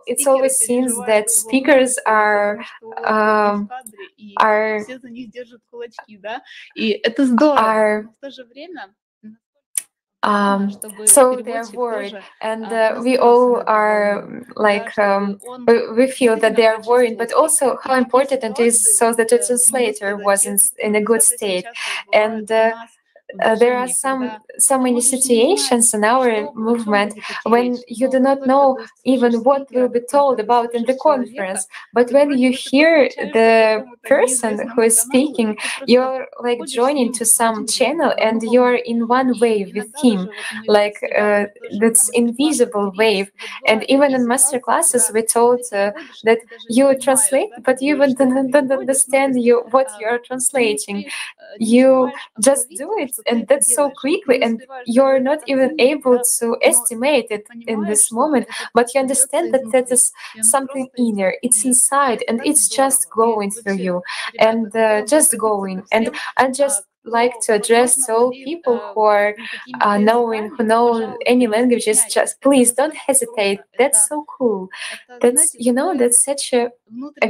it's always seems that speakers are so they're worried, and we all are like we feel that they are worried, but also how important it is so that the translator was in a good state. And there are so many situations in our movement when you do not know even what will be told about in the conference, but when you hear the person who is speaking, you're like joining to some channel and you're in one wave with him, like that's invisible wave. And even in master classes we told that you translate, but you even don't understand what you are translating. You just do it, and that's so quickly, and you're not even able to estimate it in this moment, but you understand that that is something inner, it's inside, and it's just going through you, and just going. And I just like to address all people who are who know any languages, just please don't hesitate. That's so cool. That's, you know, that's such a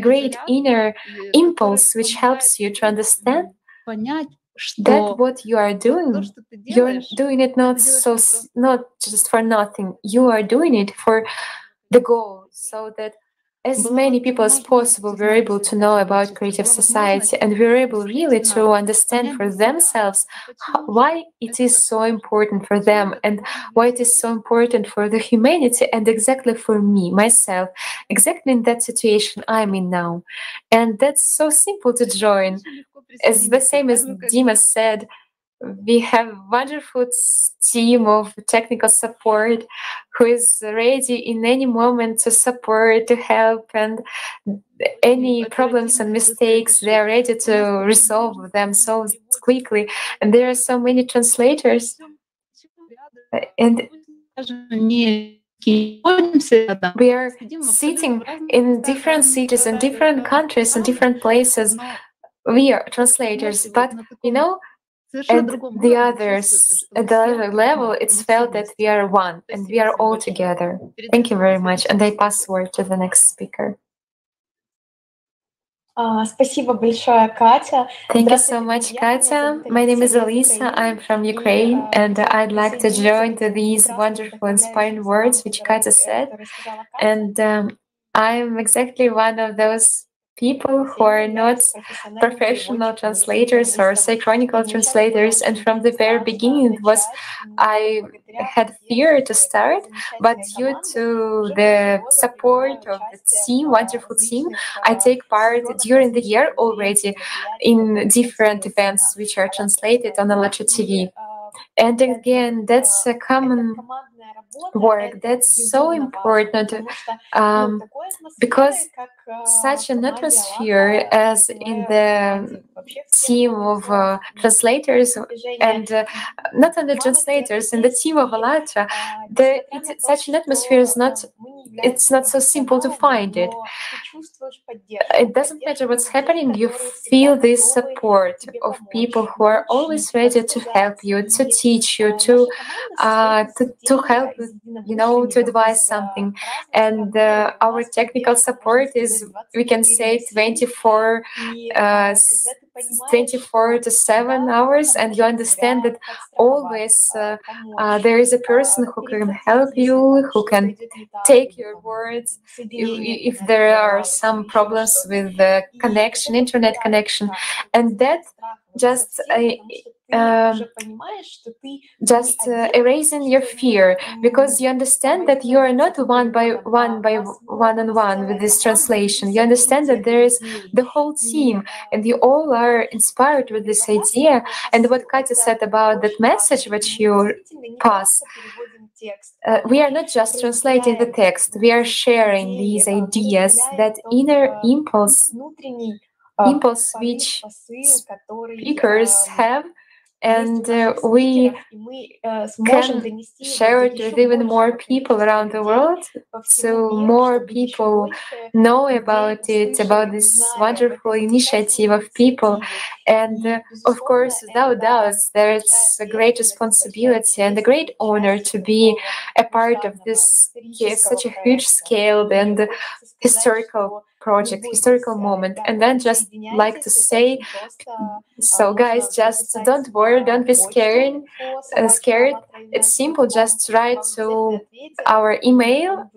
great inner impulse which helps you to understand that what you are doing, you're doing it not just for nothing. You are doing it for the goal, so that as many people as possible were able to know about Creative Society, and were able really to understand for themselves why it is so important for them, and why it is so important for the humanity, and exactly for me, myself, exactly in that situation I'm in now. And that's so simple to join. As the same as Dima said, we have a wonderful team of technical support who is ready in any moment to support, to help, and any problems and mistakes, they are ready to resolve them so quickly. And there are so many translators. And we are sitting in different cities, in different countries, in different places. We are translators, but you know, at the other level, it's felt that we are one and we are all together. Thank you very much. And I pass word to the next speaker. Спасибо большое, Катя. Thank you so much, Katya. My name is Elisa. I'm from Ukraine, and I'd like to join to these wonderful, inspiring words which Katya said. And I'm exactly one of those people who are not professional translators or synchronical translators, and from the very beginning it was I had fear to start, but due to the support of the team, wonderful team, I take part during the year already in different events which are translated on ALLATRA TV. And again, that's a common work. That's so important because such an atmosphere as in the team of translators, and not only translators, in the team of ALLATRA, such an atmosphere is not, it's not so simple to find it. It doesn't matter what's happening, you feel this support of people who are always ready to help you, to teach you, to help, you know, to advise something. And our technical support is, we can say, 24 to 7 hours, and you understand that always there is a person who can help you, who can take your words if there are some problems with the connection, internet connection. And that just erasing your fear, because you understand that you are not one on one with this translation. You understand that there is the whole team, and you all are inspired with this idea. And what Katya said about that message which you pass, we are not just translating the text, we are sharing these ideas, that inner impulse which speakers have, and we can share it with even more people around the world, so more people know about it, about this wonderful initiative of people. And of course, without doubt, there's a great responsibility and a great honor to be a part of this such a huge scale and historical project, historical moment. And then just like to say, so guys, just don't worry, don't be scared. It's simple, just write to our email,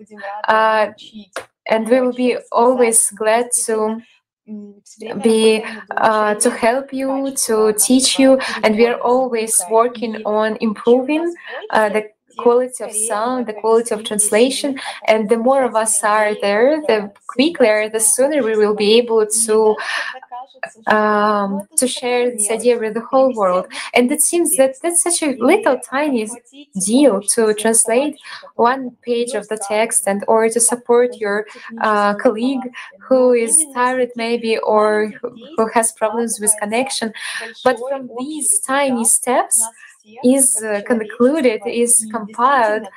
and we will be always glad to help you, to teach you, and we are always working on improving the quality of sound, the quality of translation, and the more of us are there, the quicker, the sooner we will be able to share this idea with the whole world. And it seems that that's such a little tiny deal to translate one page of the text, and or to support your colleague who is tired maybe, or who has problems with connection. But from these tiny steps is concluded, is compiled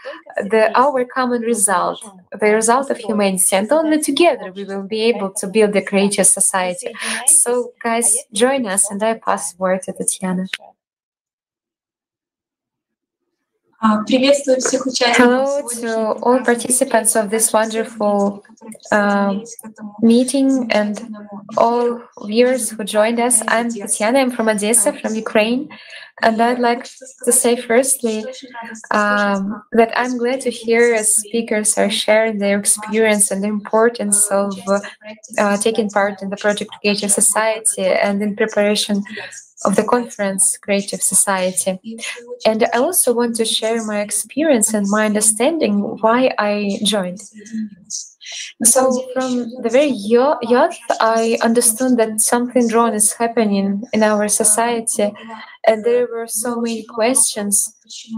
our common result, the result of humanity, and only together we will be able to build a courageous society. So guys, join us, and I pass the word to Tatiana. Hello to all participants of this wonderful meeting and all viewers who joined us. I'm Tatiana, I'm from Odessa, from Ukraine, and I'd like to say firstly that I'm glad to hear as speakers are sharing their experience and the importance of taking part in the project Creative Society and in preparation of the conference Creative Society. And I also want to share my experience and my understanding why I joined. So from the very youth, I understood that something wrong is happening in our society, and there were so many questions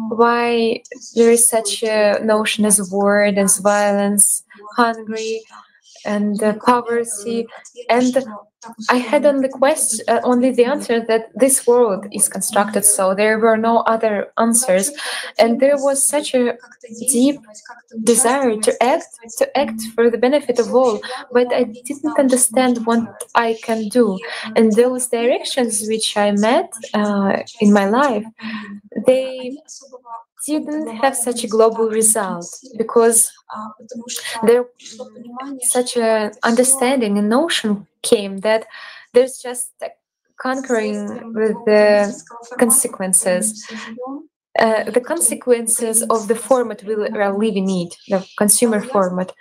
why there is such a notion as war and as violence, hungry, and poverty. And I had only the answer that this world is constructed so. There were no other answers, and there was such a deep desire to act for the benefit of all. But I didn't understand what I can do, and those directions which I met in my life, they didn't have such a global result, because there such an understanding and notion came that there's just conquering with the consequences. The consequences of the format we are living in, the consumer format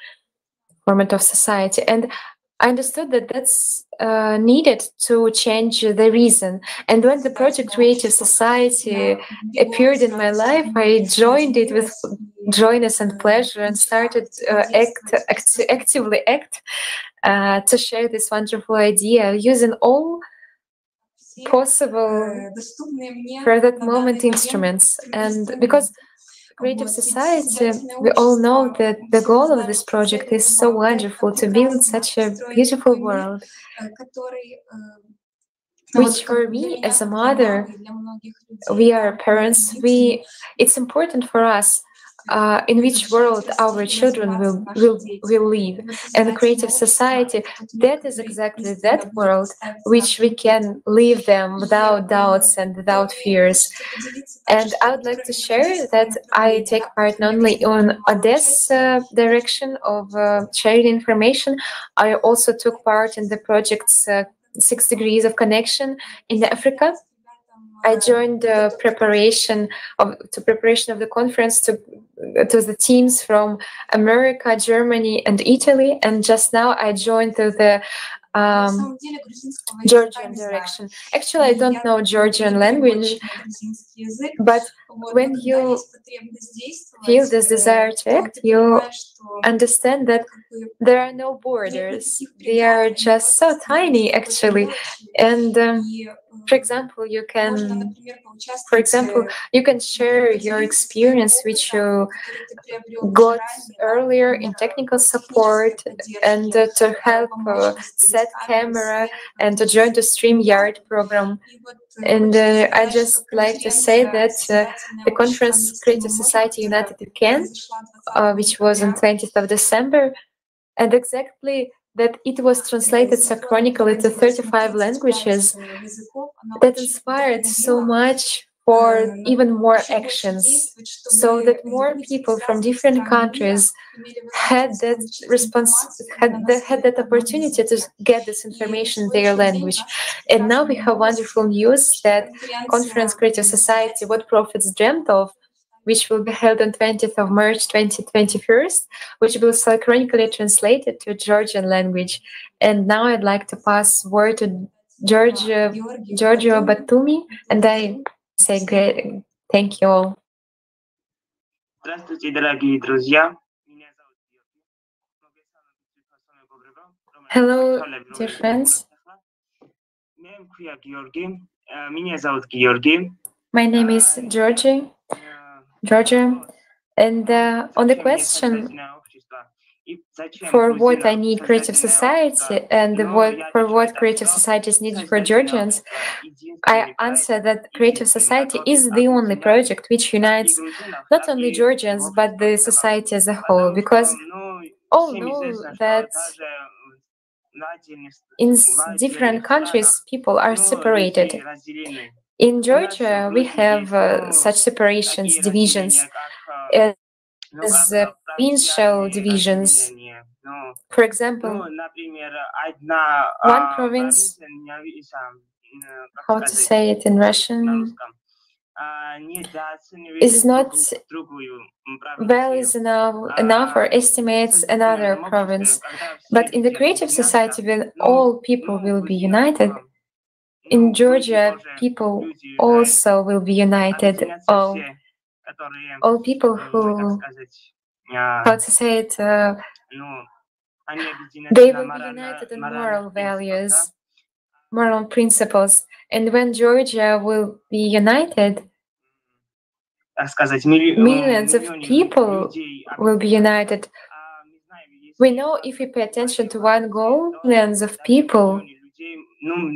of society. And I understood that that's needed to change the reason. And when the project Creative Society appeared in my life, I joined it with joyness and pleasure and started actively act to share this wonderful idea using all possible for that moment instruments. And because Creative Society, we all know that the goal of this project is so wonderful, to build such a beautiful world, which for me as a mother, we are parents, it's important for us in which world our children will live. And Creative Society, that is exactly that world which we can live them without doubts and without fears. And I would like to share that I take part not only on Odessa direction of sharing information, I also took part in the project's 6 Degrees of Connection in Africa. I joined the preparation of the conference to the teams from America, Germany, and Italy. And just now I joined the Georgian direction. Actually, I don't know Georgian language, but when you feel this desire to act, you understand that there are no borders. They are just so tiny, actually. And for example, you can share your experience which you got earlier in technical support, and to help set camera and to join the StreamYard program. And I just like to say that the conference Creative Society United in Kent, which was on 20th of December, and exactly that it was translated synchronically to 35 languages, that inspired so much for even more actions, so that more people from different countries had that had that opportunity to get this information in their language. And now we have wonderful news that Conference Creative Society What Prophets Dreamt Of, which will be held on 20th of March 2021, which will synchronically translate it to Georgian language. And now I'd like to pass word to Giorgio Batumi, and I say great, thank you all. Здравствуйте, дорогие друзья. Hello, dear friends. My name is Giorgio, and on the question for what I need Creative Society and for what Creative Society is needed for Georgians, I answer that Creative Society is the only project which unites not only Georgians but the society as a whole, because all know that in different countries people are separated. In Georgia, we have such separations, divisions, as provincial divisions. For example, one province, how to say it in Russian, is not enough or estimates another province. But in the Creative Society, when all people will be united, in Georgia, people also will be united. All people who, how to say it, they will be united in moral values, moral principles. And when Georgia will be united, millions of people will be united. We know if we pay attention to one goal, millions of people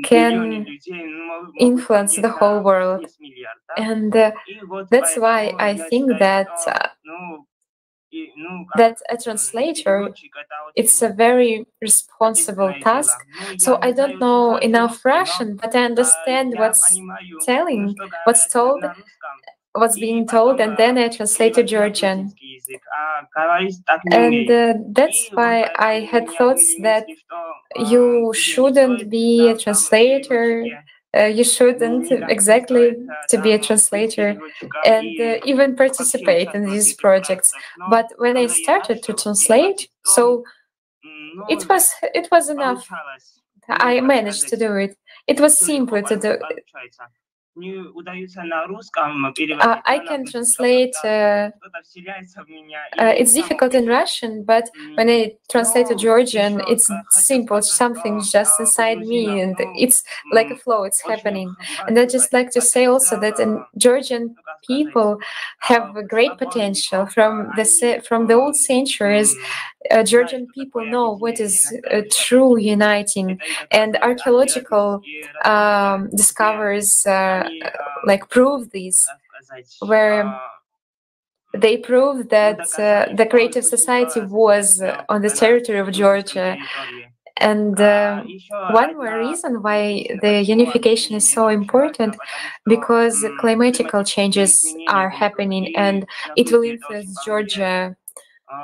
can influence the whole world. And that's why I think that a translator, it's a very responsible task. So I don't know enough Russian, but I understand what's told, what's being told, and then I translate to Georgian. And that's why I had thoughts that you shouldn't be a translator. You shouldn't exactly to be a translator and even participate in these projects. But when I started to translate, so it was enough. I managed to do it. It was simple to do. I can translate. It's difficult in Russian, but when I translate to Georgian, it's simple. Something's just inside me, and it's like a flow. It's happening. And I just like to say also that in Georgian people have a great potential from the old centuries. Georgian people know what is true uniting, and archaeological discoveries like prove this, where they prove that the Creative Society was on the territory of Georgia. And one more reason why the unification is so important, because climatical changes are happening and it will influence Georgia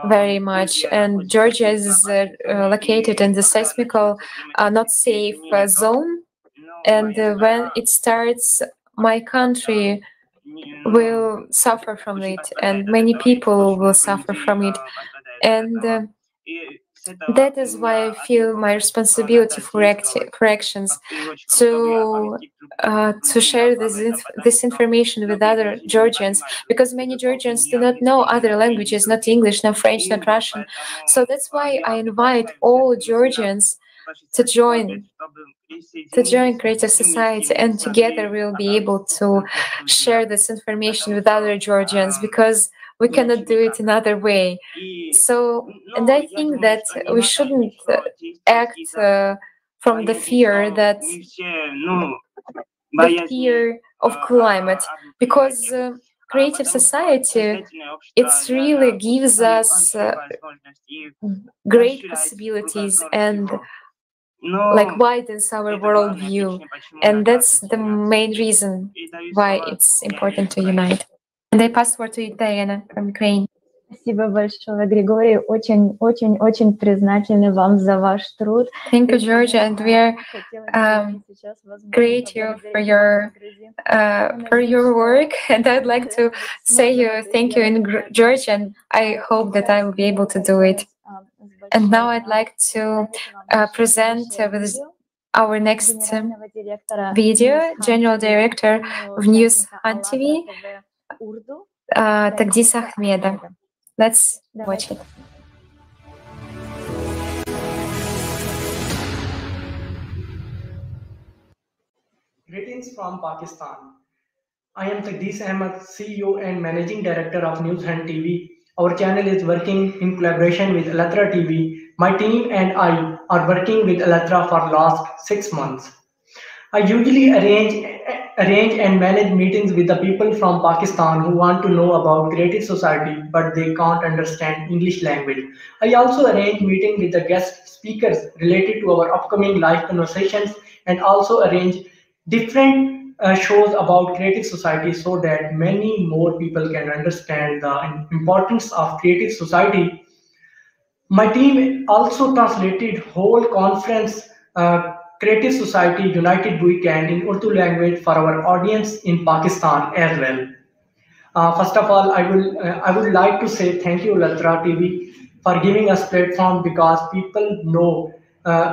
very much. And Georgia is located in the seismical not safe zone. And when it starts, my country will suffer from it, and many people will suffer from it. And that is why I feel my responsibility for actions to share this information with other Georgians, because many Georgians do not know other languages, not English, not French, not Russian. So that's why I invite all Georgians to join Creative Society, and together we'll be able to share this information with other Georgians, because we cannot do it another way. So, and I think that we shouldn't act from the fear that the fear of climate, because creative society, it really gives us great possibilities and like widens our worldview, and that's the main reason why it's important to unite. And I pass word to Diana from Ukraine. Спасибо большое, Григорий. Очень признательны вам за ваш труд. Thank you, Georgia, and we are grateful for your work. And I'd like to say thank you in Georgian. I hope that I will be able to do it. And now I'd like to present with our next video, General Director of News Hunt TV, Tagdis Ahmeda. Let's watch it. Greetings from Pakistan. I am Tagdis Ahmed, CEO and Managing Director of News Hunt TV. Our channel is working in collaboration with Alatra TV. My team and I are working with Alatra for last 6 months. I usually arrange and manage meetings with the people from Pakistan who want to know about Creative Society, but they can't understand English language. I also arrange meetings with the guest speakers related to our upcoming live conversations, and also arrange different shows about Creative Society so that many more people can understand the importance of Creative Society. My team also translated whole conference Creative Society United Weekend in Urdu language for our audience in Pakistan as well. First of all, I would like to say thank you, Alatra TV, for giving us platform, because people know,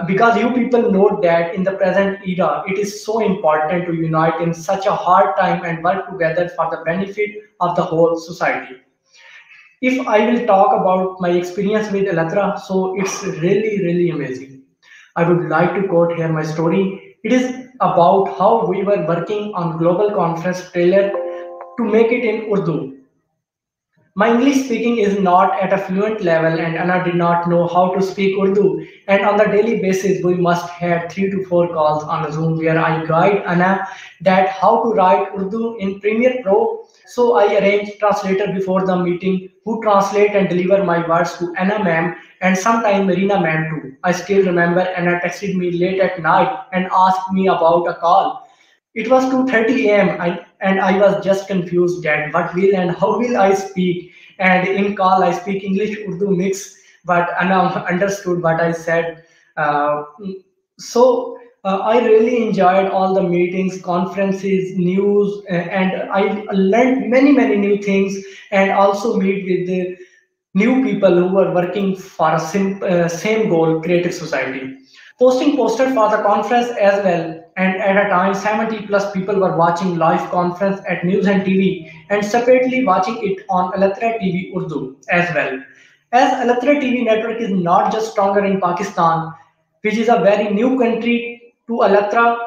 because you people know that in the present era, it is so important to unite in such a hard time and work together for the benefit of the whole society. If I will talk about my experience with Alatra, so it's really amazing. I would like to quote here my story. It is about how we were working on global conference trailer to make it in Urdu. My English speaking is not at a fluent level, and Anna did not know how to speak Urdu. And on the daily basis, we must have 3 to 4 calls on Zoom where I guide Anna that how to write Urdu in Premiere Pro. So I arrange translator before the meeting who translate and deliver my words to Anna ma'am, and sometimes Marina ma'am too. I still remember Anna texted me late at night and asked me about a call. It was 2:30 a.m. and I was just confused that what will and how will I speak. And in call I speak English Urdu mix, but Anna understood what I said. I really enjoyed all the meetings, conferences, news, and I learned many new things, and also meet with the new people who were working for a same goal, Creative Society. Posting posters for the conference as well, and at a time 70 plus people were watching live conference at News and TV, and separately watching it on Alatra TV Urdu as well. As Alatra TV network is not just stronger in Pakistan, which is a very new country to Alatra,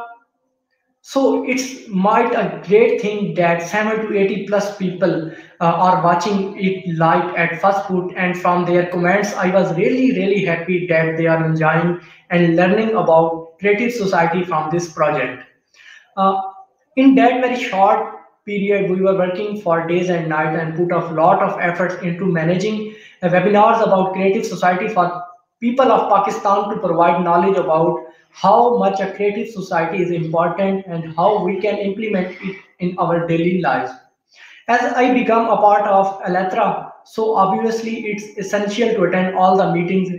so it's might a great thing that 70 to 80 plus people are watching it live at first foot, and from their comments, I was really happy that they are enjoying and learning about Creative Society from this project. In that very short period, we were working for days and nights and put a lot of efforts into managing webinars about Creative Society for people of Pakistan to provide knowledge about how much a creative society is important and how we can implement it in our daily lives. As I become a part of Alatra, so obviously it's essential to attend all the meetings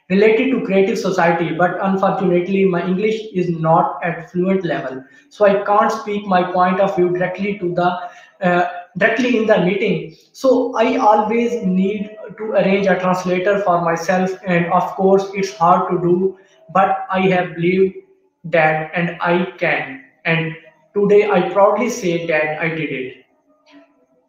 related to Creative Society, but unfortunately my English is not at fluent level, so I can't speak my point of view directly to the directly in the meeting. So I always need to arrange a translator for myself, and of course it's hard to do, but I have believed that and I can, and today I proudly say that I did it.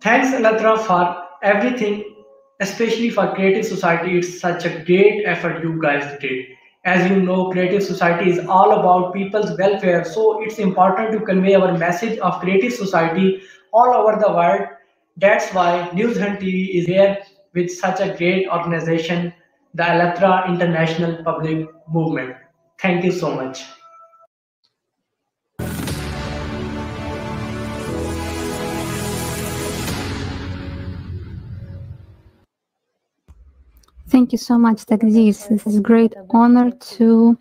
Thanks Alatra for everything, especially for Creative Society. It's such a great effort you guys did. As you know, Creative Society is all about people's welfare, so it's important to convey our message of Creative Society all over the world. That's why News Hunt TV is here with such a great organization, the Alatra International Public Movement. Thank you so much. Thank you so much, Tagdiz. This is a great honor to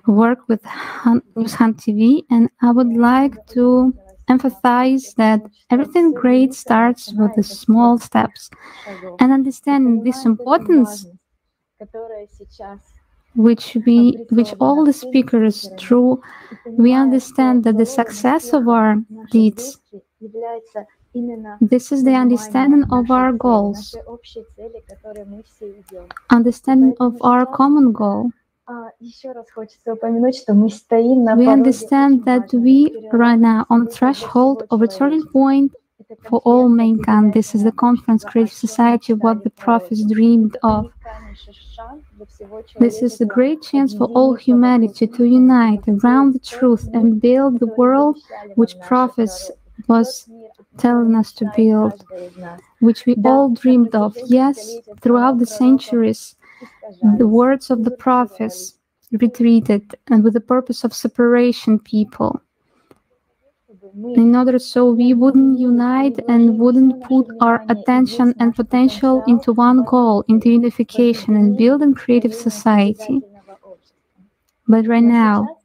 work with Newshunt TV, and I would like to emphasize that everything great starts with the small steps, and understanding this importance, which all the speakers through, we understand that the success of our deeds, this is the understanding of our goals, understanding of our common goal. We understand that we right now on the threshold of a turning point for all mankind. This is the conference Creative Society, what the prophets dreamed of. This is a great chance for all humanity to unite around the truth and build the world which prophets was telling us to build, which we all dreamed of. Yes, throughout the centuries, the words of the prophets retreated, and with the purpose of separation people, in order so we wouldn't unite and wouldn't put our attention and potential into one goal, into unification and building creative society. But right now,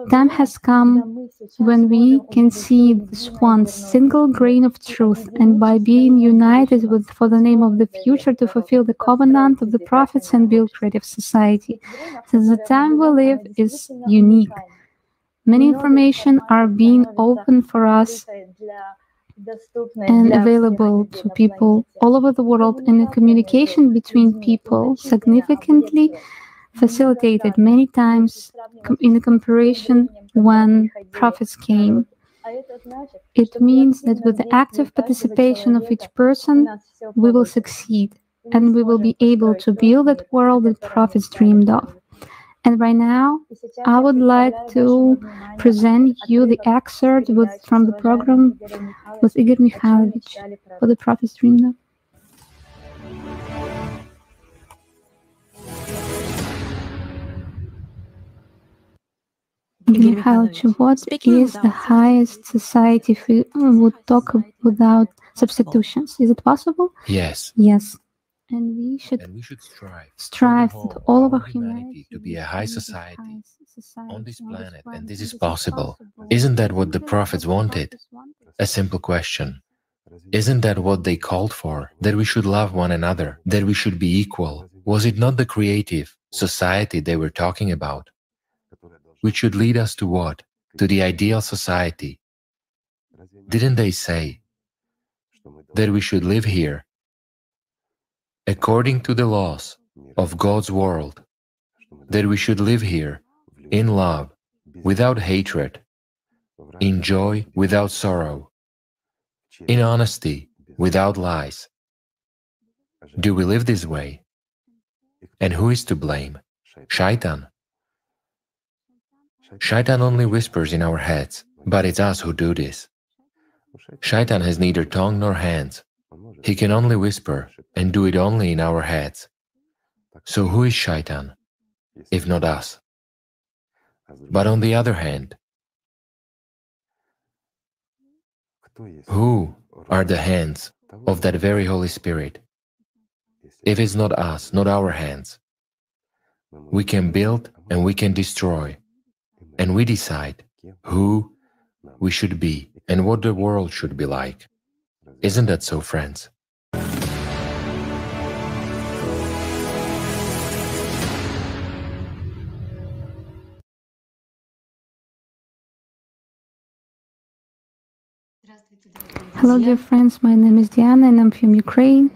time has come when we can see this one single grain of truth, and by being united for the name of the future to fulfill the covenant of the prophets and build creative society. Since the time we live is unique, many information are being open for us and available to people all over the world, and the communication between people significantly facilitated many times in the comparison when prophets came. It means that with the active participation of each person, we will succeed and we will be able to build that world that prophets dreamed of. And right now, I would like to present you the excerpt from the program with Igor Mikhailovich, what the prophets dreamed of. Mikhailovich, what is the highest society if we would talk without substitutions? Is it possible? Yes. Yes. And we should strive with all of our humanity to be a high society on this planet, and this is possible. Isn't that what the prophets wanted? A simple question. Isn't that what they called for? That we should love one another, that we should be equal? Was it not the creative society they were talking about? Which should lead us to what? To the ideal society. Didn't they say that we should live here according to the laws of God's world, that we should live here in love, without hatred, in joy, without sorrow, in honesty, without lies? Do we live this way? And who is to blame? Shaitan. Shaitan only whispers in our heads, but it's us who do this. Shaitan has neither tongue nor hands. He can only whisper and do it only in our heads. So who is Shaitan, if not us? But on the other hand, who are the hands of that very Holy Spirit? If it's not us, not our hands, we can build and we can destroy, and we decide who we should be and what the world should be like. Isn't that so, friends? Hello, dear friends. My name is Diana and I'm from Ukraine.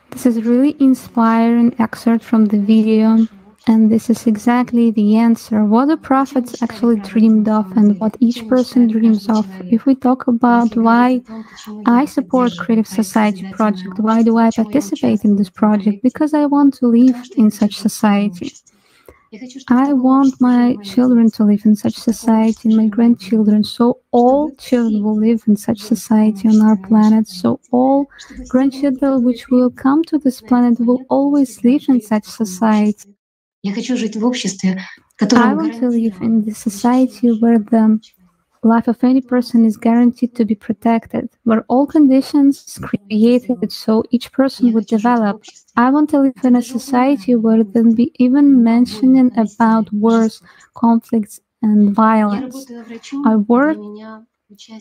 This is a really inspiring excerpt from the video, and this is exactly the answer. What the prophets actually dreamed of and what each person dreams of. If we talk about why I support Creative Society project, why do I participate in this project? Because I want to live in such society. I want my children to live in such society, and my grandchildren, so all children will live in such society on our planet, so all grandchildren which will come to this planet will always live in such society. I want to live in the society where the life of any person is guaranteed to be protected, where all conditions created so each person would develop. I want to live in a society where there will be even mentioning about wars, conflicts, and violence. I work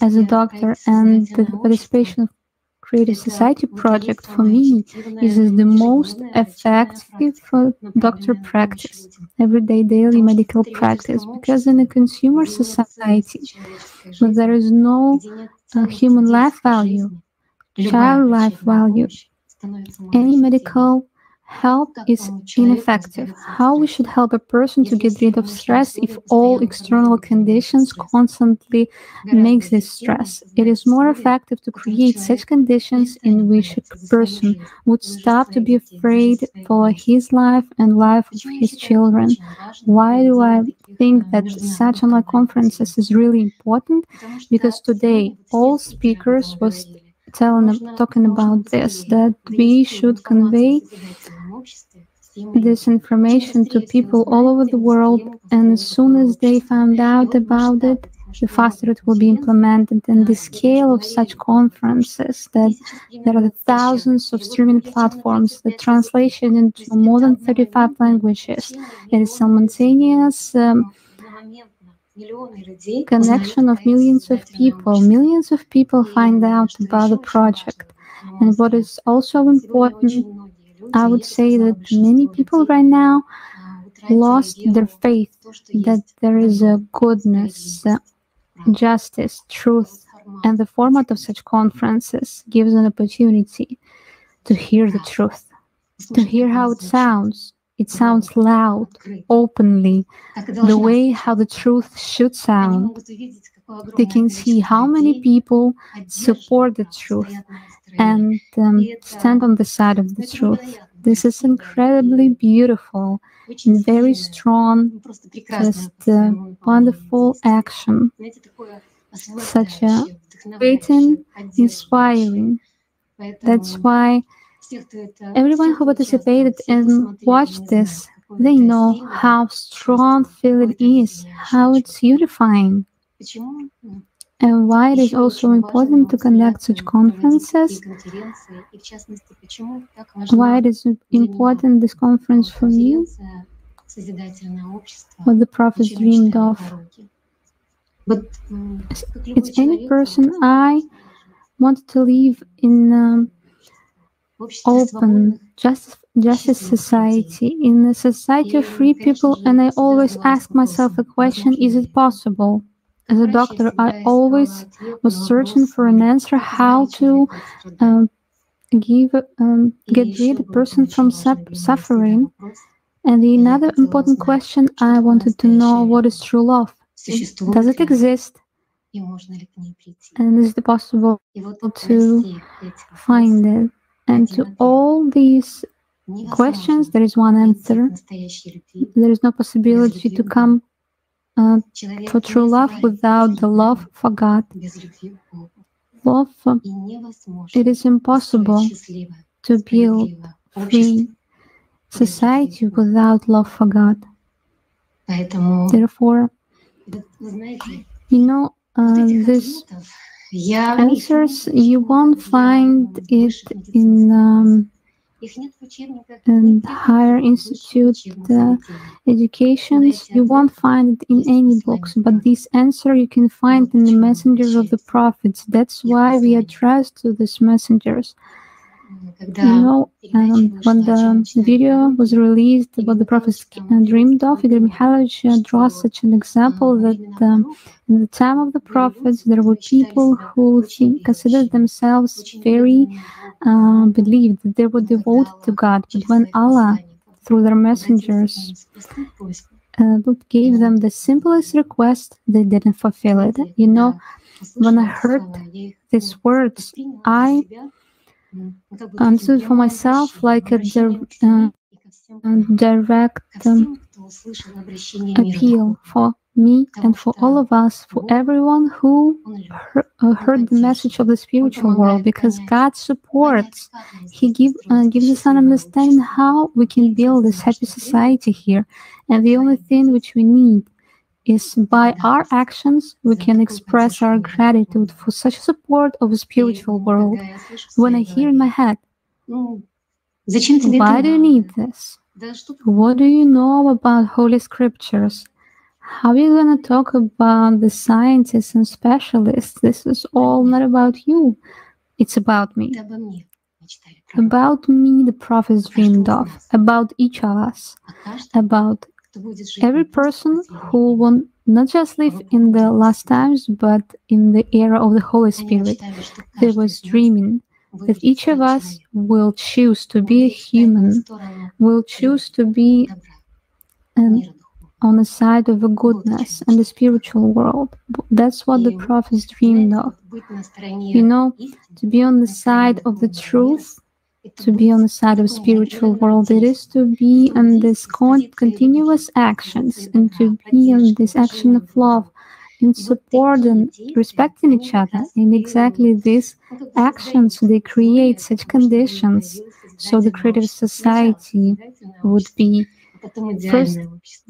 as a doctor, and the participation of Creative Society project for me is the most effective doctor practice, everyday daily medical practice, because in a consumer society where there is no human life value, child life value, any medical help is ineffective. How we should help a person to get rid of stress if all external conditions constantly makes this stress? It is more effective to create such conditions in which a person would stop to be afraid for his life and life of his children. Why do I think that such online conferences is really important? Because today all speakers was talking about this, that we should convey this information to people all over the world, and as soon as they found out about it, the faster it will be implemented. And the scale of such conferences, that there are thousands of streaming platforms, the translation into more than 35 languages, it is simultaneous connection of millions of people. Millions of people find out about the project. And what is also important, I would say that many people right now lost their faith that there is a goodness, justice, truth, and the format of such conferences gives an opportunity to hear the truth, to hear how it sounds. It sounds loud, openly, the way how the truth should sound. They can see how many people support the truth and stand on the side of the truth. This is incredibly beautiful and very strong, just wonderful action. Such a creating, inspiring. That's why everyone who participated and watched this, they know how strong feeling is, how it's unifying, and why it is also important to conduct such conferences, why it is important this conference for me, what the prophets dreamed of. It's any person I wanted to live in open, justice society, in a society of free people, and I always ask myself a question: is it possible? As a doctor, I always was searching for an answer how to get rid of a person from suffering. And another important question, I wanted to know, what is true love? Does it exist? And is it possible to find it? And to all these questions, there is one answer. There is no possibility to come for true love without the love for God. Love, it is impossible to build free society without love for God. Therefore, these answers, you won't find it in higher institute educations. You won't find it in any books, but this answer you can find in the messengers of the prophets. That's why we address to these messengers. When the video was released about the prophets dreamed of, Igor Mikhailovich draws such an example that in the time of the prophets, there were people who considered themselves very believed that they were devoted to God. But when Allah, through their messengers, gave them the simplest request, they didn't fulfill it. When I heard these words, I understood for myself like a direct appeal for me and for all of us, for everyone who heard the message of the spiritual world, because God supports. He gives us an understanding how we can build this happy society here. And the only thing which we need is by our actions we can express our gratitude for such support of the spiritual world. When I hear in my head, why do you need this? What do you know about Holy Scriptures? How are you going to talk about the scientists and specialists? This is all not about you. It's about me. About me, the prophets dreamed of. About each of us. About every person who will not just live in the last times, but in the era of the Holy Spirit. They was dreaming that each of us will choose to be a human, will choose to be on the side of the goodness and the spiritual world. That's what the prophets dreamed of. You know, to be on the side of the truth, to be on the side of the spiritual world, it is to be on this continuous actions and to be on this action of love and support and respecting each other. And exactly these actions, they create such conditions so the creative society would be. First,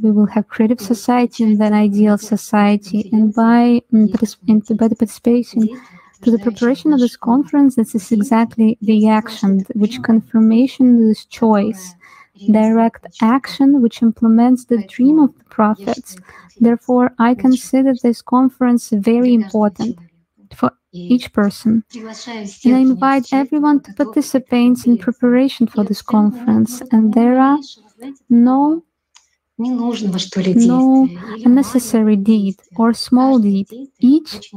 we will have creative society and then ideal society. And by the participation to the preparation of this conference, this is exactly the action, which confirmation is choice, direct action, which implements the dream of the prophets. Therefore, I consider this conference very important for each person. And I invite everyone to participate in preparation for this conference. And there are no unnecessary deed or small deed. Each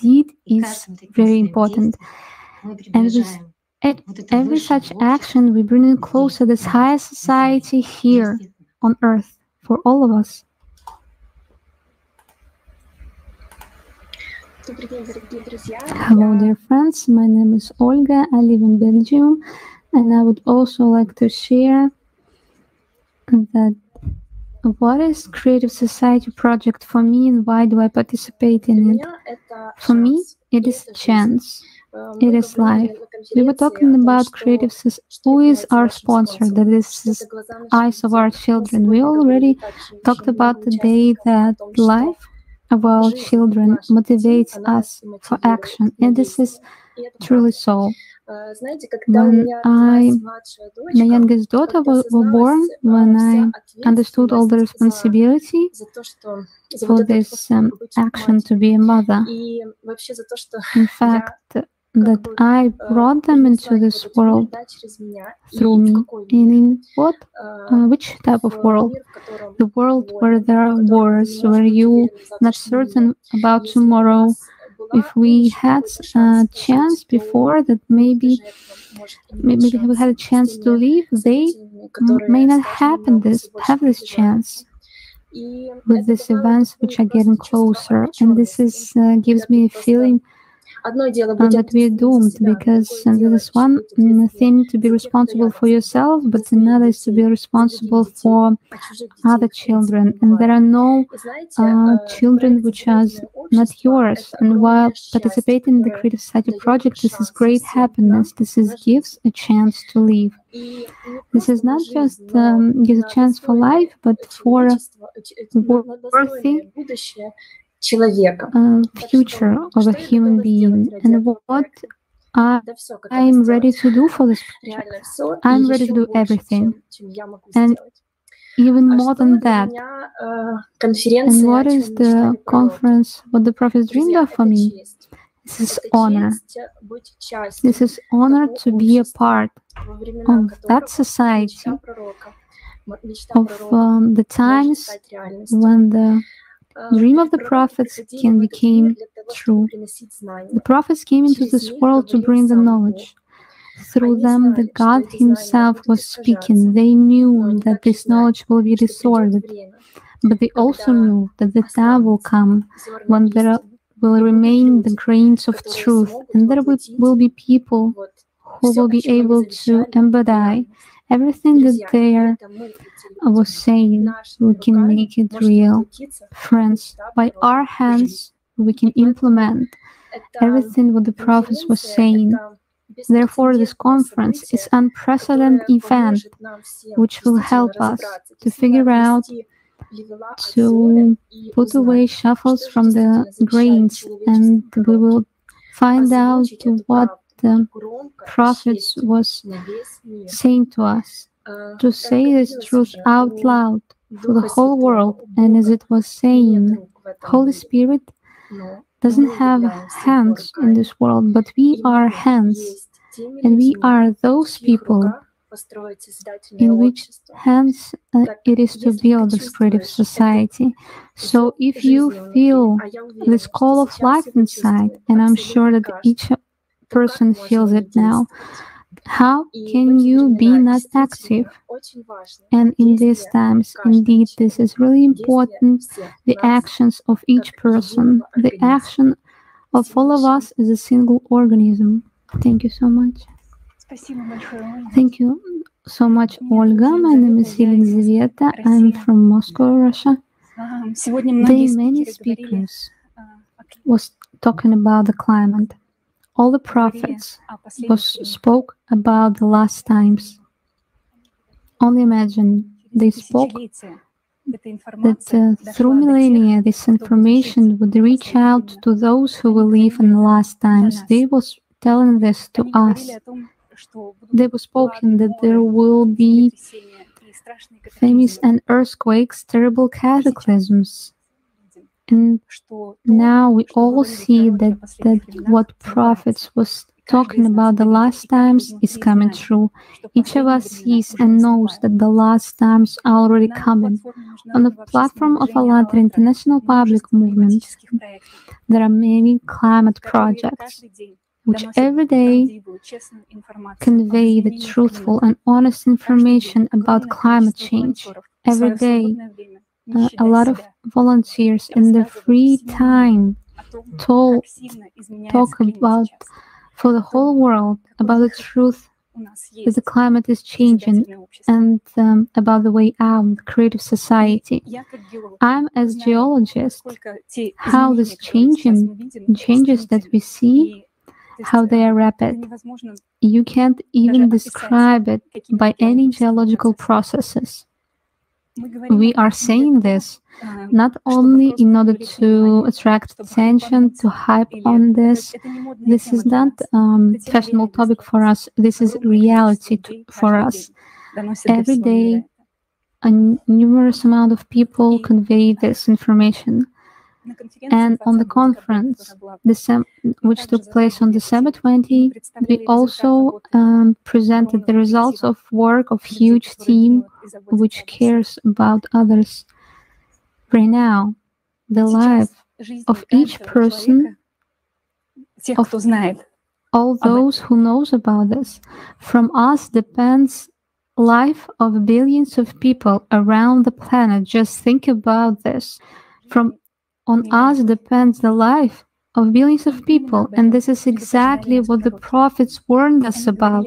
deed is very important. And with every such action, we bring in closer this higher society here on earth for all of us. Hello, dear friends. My name is Olga. I live in Belgium, and I would also like to share that what is Creative Society project for me and why do I participate in it? For me, it is a chance. It is life. We were talking about Creative Society. Who is our sponsor? That is Eyes of Our Children. We already talked about the day that life of our children motivates us for action, and this is truly so. When my youngest daughter was born, when I understood all the responsibility for this action to be a mother, in fact, that I brought them into this world through me. And in which type of world? The world where there are wars, where you not certain about tomorrow. If we had a chance before that maybe we had a chance to leave, they may not have this chance with these events which are getting closer. And this is gives me a feeling that we are doomed, because there is one thing to be responsible for yourself, but another is to be responsible for other children, and there are no children which are not yours. And while participating in the Creative Society project, this is great happiness. This gives a chance to live. This is not just gives a chance for life, but for worthy future of a human being. And what I'm ready to do for this project, I'm ready to do everything, and even more than that. And what is the conference, what the prophets dreamed of for me? This is honor. This is honor to be a part of that society, of the times when the dream of the prophets became true. The prophets came into this world to bring the knowledge. Through them, the God Himself was speaking. They knew that this knowledge will be restored, but they also knew that the time will come when there will remain the grains of truth, and there will be people who will be able to embody everything that they was saying. We can make it real. Friends, by our hands, we can implement everything what the prophets was saying. Therefore, this conference is an unprecedented event which will help us to figure out to put away shuffles from the grains, and we will find out what the prophets was saying to us, to say this truth out loud to the whole world. And as it was saying, Holy Spirit doesn't have hands in this world, but we are hands, and we are those people in which hands it is to build this creative society. So if you feel this call of life inside, and I'm sure that each person feels it now, how can you be not active? And in these times, indeed, this is really important, the actions of each person, the action of all of us as a single organism. Thank you so much. Thank you so much, Olga. My name is Elizaveta. I'm from Moscow, Russia. Today, many speakers was talking about the climate. All the prophets spoke about the last times. Only imagine, they spoke that through millennia this information would reach out to those who will live in the last times. They was telling this to us. They were spoken that there will be famines and earthquakes, terrible cataclysms. And now we all see that what prophets was talking about the last times is coming true. Each of us sees and knows that the last times are already coming. On the platform of ALLATRA International Public Movement, there are many climate projects which every day convey the truthful and honest information about climate change. Every day, a lot of volunteers in their free time talk about, for the whole world, about the truth that the climate is changing and about the way out, the creative society. I'm as geologist, how this changes that we see, how they are rapid. You can't even describe it by any geological processes. We are saying this not only in order to attract attention, to hype on this. This is not fashionable topic for us. This is reality for us. Every day, a numerous amount of people convey this information. And on the conference, which took place on December 20, we also presented the results of work of huge team which cares about others. Right now, the life of each person, of all those who knows about this, from us depends life of billions of people around the planet. Just think about this. On us depends the life of billions of people, and this is exactly what the prophets warned us about.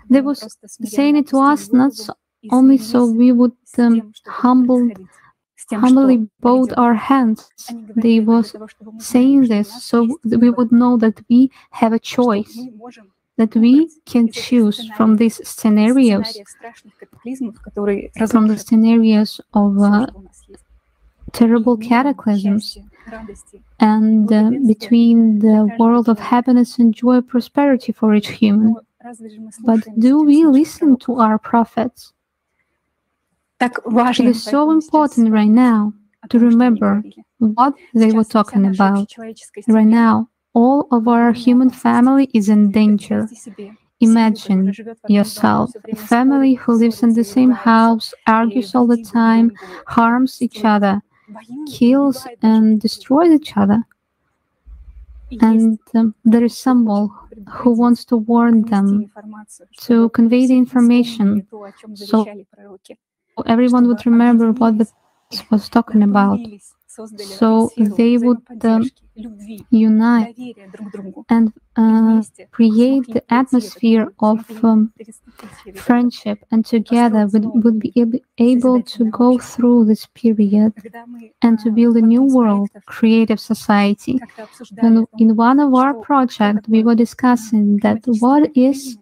They were saying it to us not only so we would humbly bow our hands. They was saying this so we would know that we have a choice, that we can choose from these scenarios, from the scenarios of terrible cataclysms, and between the world of happiness and joy, prosperity for each human. But do we listen to our prophets? It is so important right now to remember what they were talking about. Right now, all of our human family is in danger. Imagine yourself, a family who lives in the same house, argues all the time, harms each other, kills and destroys each other. And there is someone who wants to warn them, to convey the information, so everyone would remember what the was talking about. So they would unite and create the atmosphere of friendship, and together would be able to go through this period and to build a new world, creative society. And in one of our projects, we were discussing that what is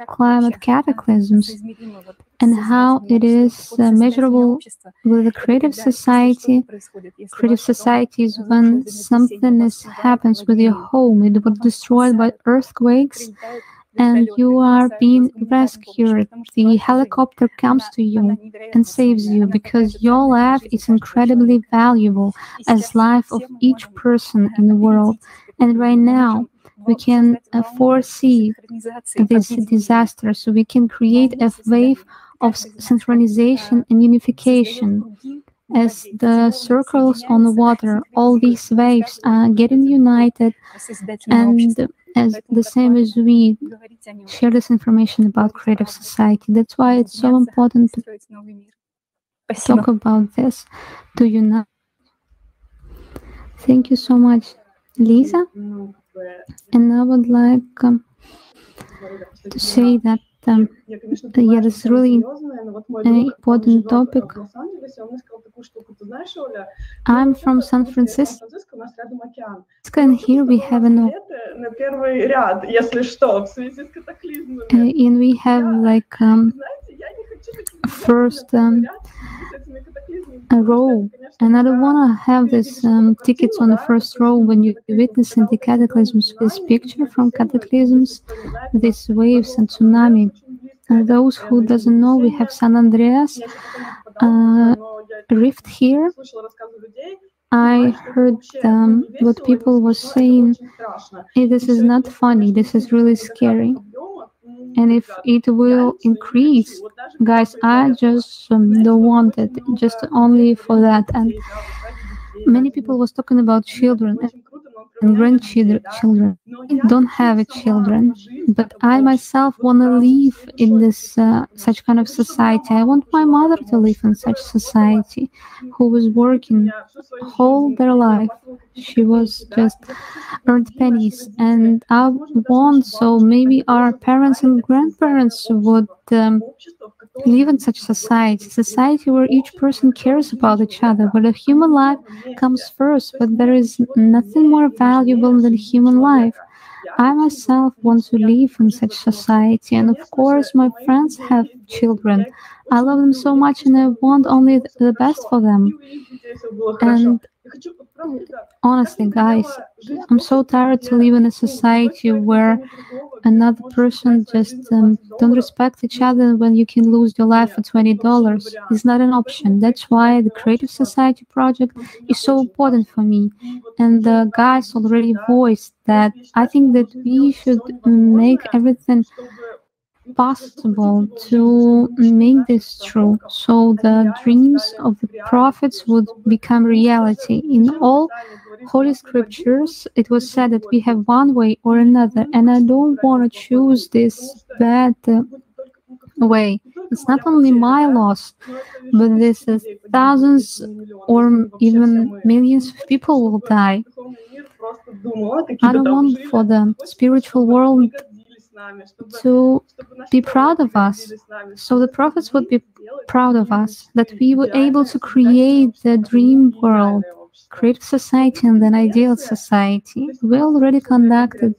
climate cataclysms, and how it is measurable with the creative society. Creative society is when something happens with your home, it was destroyed by earthquakes, and you are being rescued. The helicopter comes to you and saves you because your life is incredibly valuable as life of each person in the world. And right now, we can foresee this disaster, so we can create a wave of synchronization and unification. As the circles on the water, all these waves are getting united, and as the same as we share this information about creative society. That's why it's so important to talk about this, to unite. Thank you so much, Lisa. And I would like to say that yeah, this is really an important topic. I'm from San Francisco, and here we have and we have like first a row, and I don't want to have this tickets on the first row when you're witnessing the cataclysms. This picture from cataclysms, these waves and tsunami. And those who doesn't know, we have San Andreas rift here. I heard what people were saying. Hey, this is not funny. This is really scary. And if it will increase, guys, I just don't want it, just only for that. And many people was talking about children and grandchildren. I don't have children, but I myself want to live in this such kind of society. I want my mother to live in such society, who was working whole their life. She was just earned pennies, and I want, so maybe our parents and grandparents would live in such society where each person cares about each other, where the human life comes first, but there is nothing more valuable than human life. I myself want to live in such society, and of course my friends have children. I love them so much, and I want only the best for them. And honestly, guys, I'm so tired to live in a society where another person just don't respect each other when you can lose your life for $20. It's not an option. That's why the Creative Society project is so important for me. And the guys already voiced that I think that we should make everything possible to make this true, so the dreams of the prophets would become reality. In all holy scriptures, it was said that we have one way or another, and I don't want to choose this bad way. It's not only my loss, but this is thousands or even millions of people will die. I don't want for the spiritual world to be proud of us. So the prophets would be proud of us, that we were able to create the dream world, create society and an ideal society. We already conducted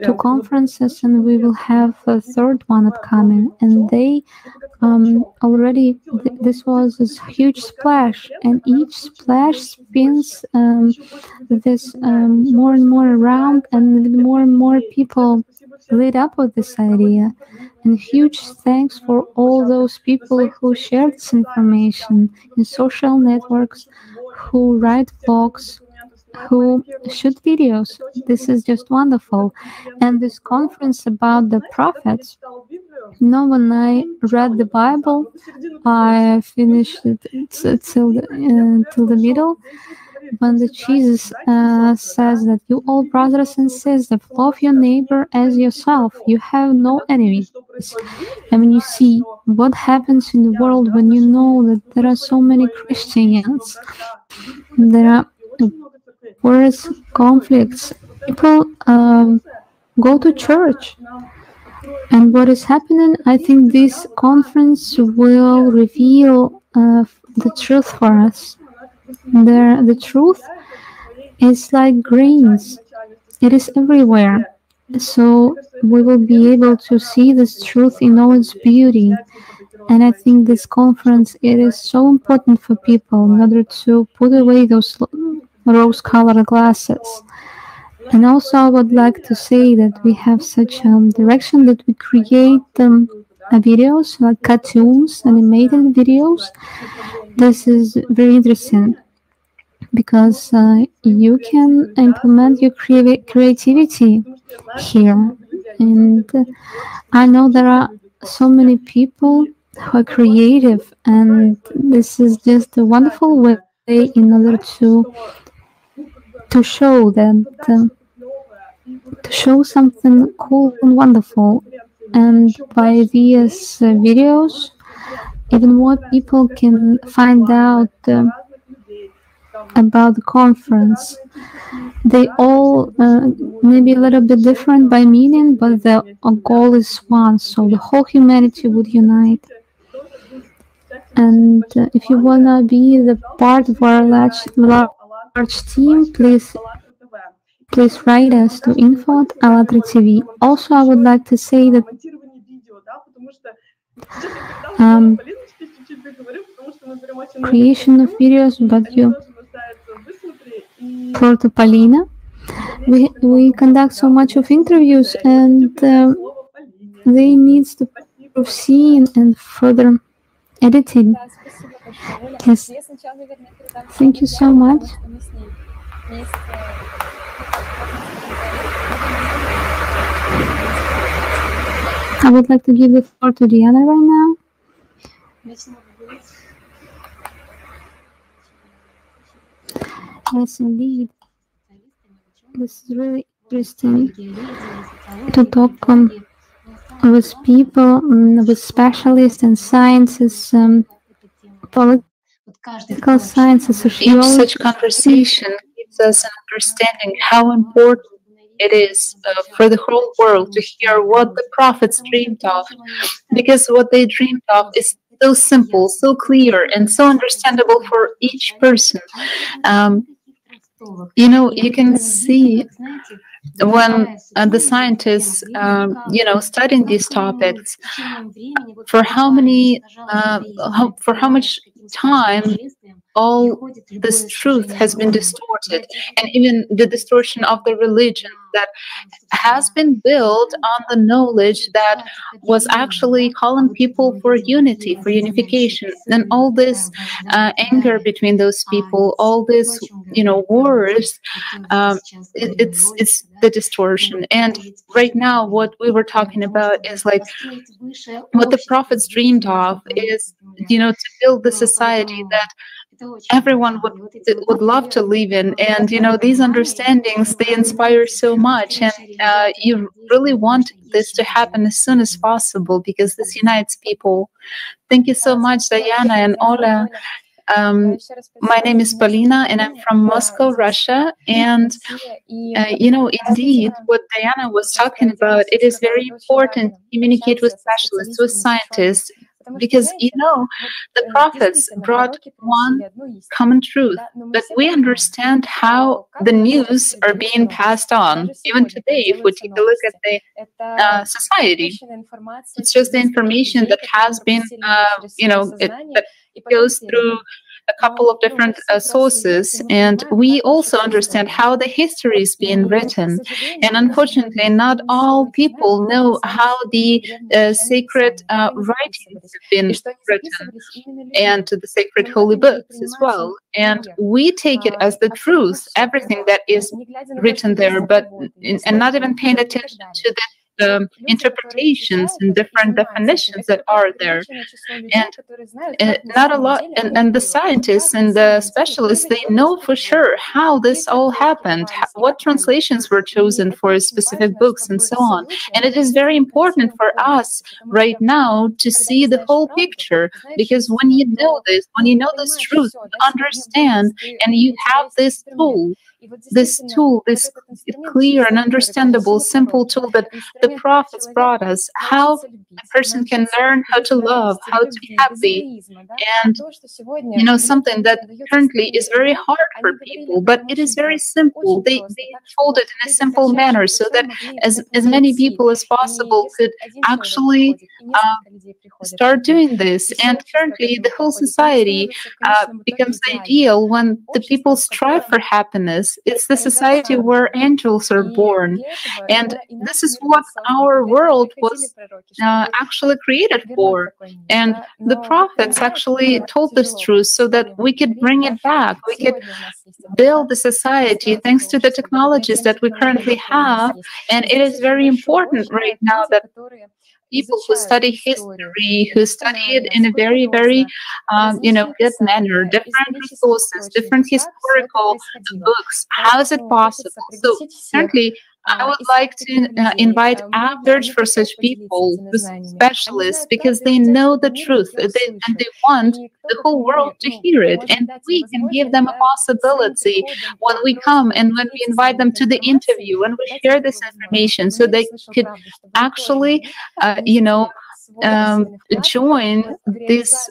2 conferences, and we will have a 3rd one upcoming. And they already, this was this huge splash, and each splash spins this more and more around, and more people lit up with this idea. And huge thanks for all those people who share this information in social networks, who write blogs, who shoot videos. This is just wonderful. And this conference about the prophets, when I read the Bible, I finished it till the middle, when the Jesus says that you all brothers and sisters love your neighbor as yourself, you have no enemies. And when you see what happens in the world, when you know that there are so many Christians, there are wars, conflicts, people go to church. And what is happening, I think this conference will reveal the truth for us. The truth is like grains. It is everywhere. So we will be able to see this truth in all its beauty. And I think this conference, it is so important for people in order to put away those rose-colored glasses. And also I would like to say that we have such a direction that we create videos, like cartoons, animated videos. This is very interesting because you can implement your creativity here. And I know there are so many people who are creative, and this is just a wonderful way in order to show that to show something cool and wonderful. And by these videos, even more people can find out about the conference. They all maybe a little bit different by meaning, but the goal is one, so the whole humanity would unite. And if you wanna be the part of our large team, please write us to info@ALLATRA.TV. Also, I would like to say that creation of videos, but you for Polina, we conduct so much of interviews, and they needs to proceed and further editing. Yes. Thank you so much. I would like to give the floor to Diana right now. Yes, indeed. This is really interesting to talk with people, with specialists in sciences, political sciences, sociology. Such conversation gives us an understanding how important it is for the whole world to hear what the prophets dreamed of, because what they dreamed of is so simple, so clear, and so understandable for each person. You can see when the scientists, studying these topics, for how much time all this truth has been distorted, and even the distortion of the religion that has been built on the knowledge that was actually calling people for unity, for unification, and all this anger between those people, all this, wars, it's the distortion. And right now, what we were talking about is like what the prophets dreamed of is, to build the society that everyone would love to live in. And these understandings, they inspire so much, and you really want this to happen as soon as possible, because this unites people. Thank you so much, Diana and Ola. My name is Polina, and I'm from Moscow, Russia. And indeed, what Diana was talking about, it is very important to communicate with specialists, with scientists, because the prophets brought one common truth, that we understand how the news are being passed on. Even today, if we take a look at the society, it's just the information that has been, that goes through a couple of different sources, and we also understand how the history is being written. And unfortunately, not all people know how the sacred writings have been written, and the sacred holy books as well. And we take it as the truth, everything that is written there, and not even paying attention to the interpretations and different definitions that are there. And not a lot, and the scientists and the specialists, they know for sure how this all happened, what translations were chosen for specific books, and so on. And it is very important for us right now to see the whole picture, because when you know this, when you know this truth, you understand, and you have this tool this tool, this clear and understandable, simple tool that the prophets brought us, how a person can learn how to love, how to be happy, and something that currently is very hard for people, but it is very simple. They told it in a simple manner so that as many people as possible could actually start doing this. And currently the whole society becomes ideal when the people strive for happiness. It's the society where angels are born, and this is what our world was actually created for. And the prophets actually told this truth so that we could bring it back. We could build the society thanks to the technologies that we currently have. And it is very important right now that people who study history, who study it in a very, very, good manner, different resources, different historical books. How is it possible? So certainly, I would like to invite outreach for such people, specialists, because they know the truth and they want the whole world to hear it. And we can give them a possibility when we come and when we invite them to the interview, when we share this information, so they could actually, join this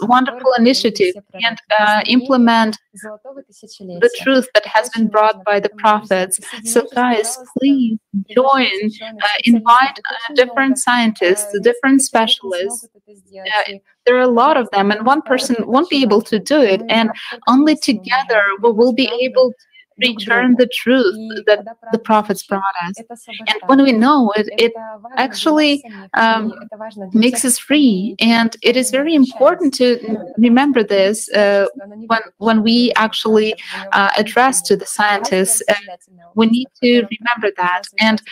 wonderful initiative and implement the truth that has been brought by the prophets. So guys, please join, invite different scientists, different specialists. There are a lot of them, and one person won't be able to do it, and only together we will be able to return the truth that the prophets brought us. And when we know it, it actually makes us free. And it is very important to remember this when we actually address to the scientists. We need to remember that. And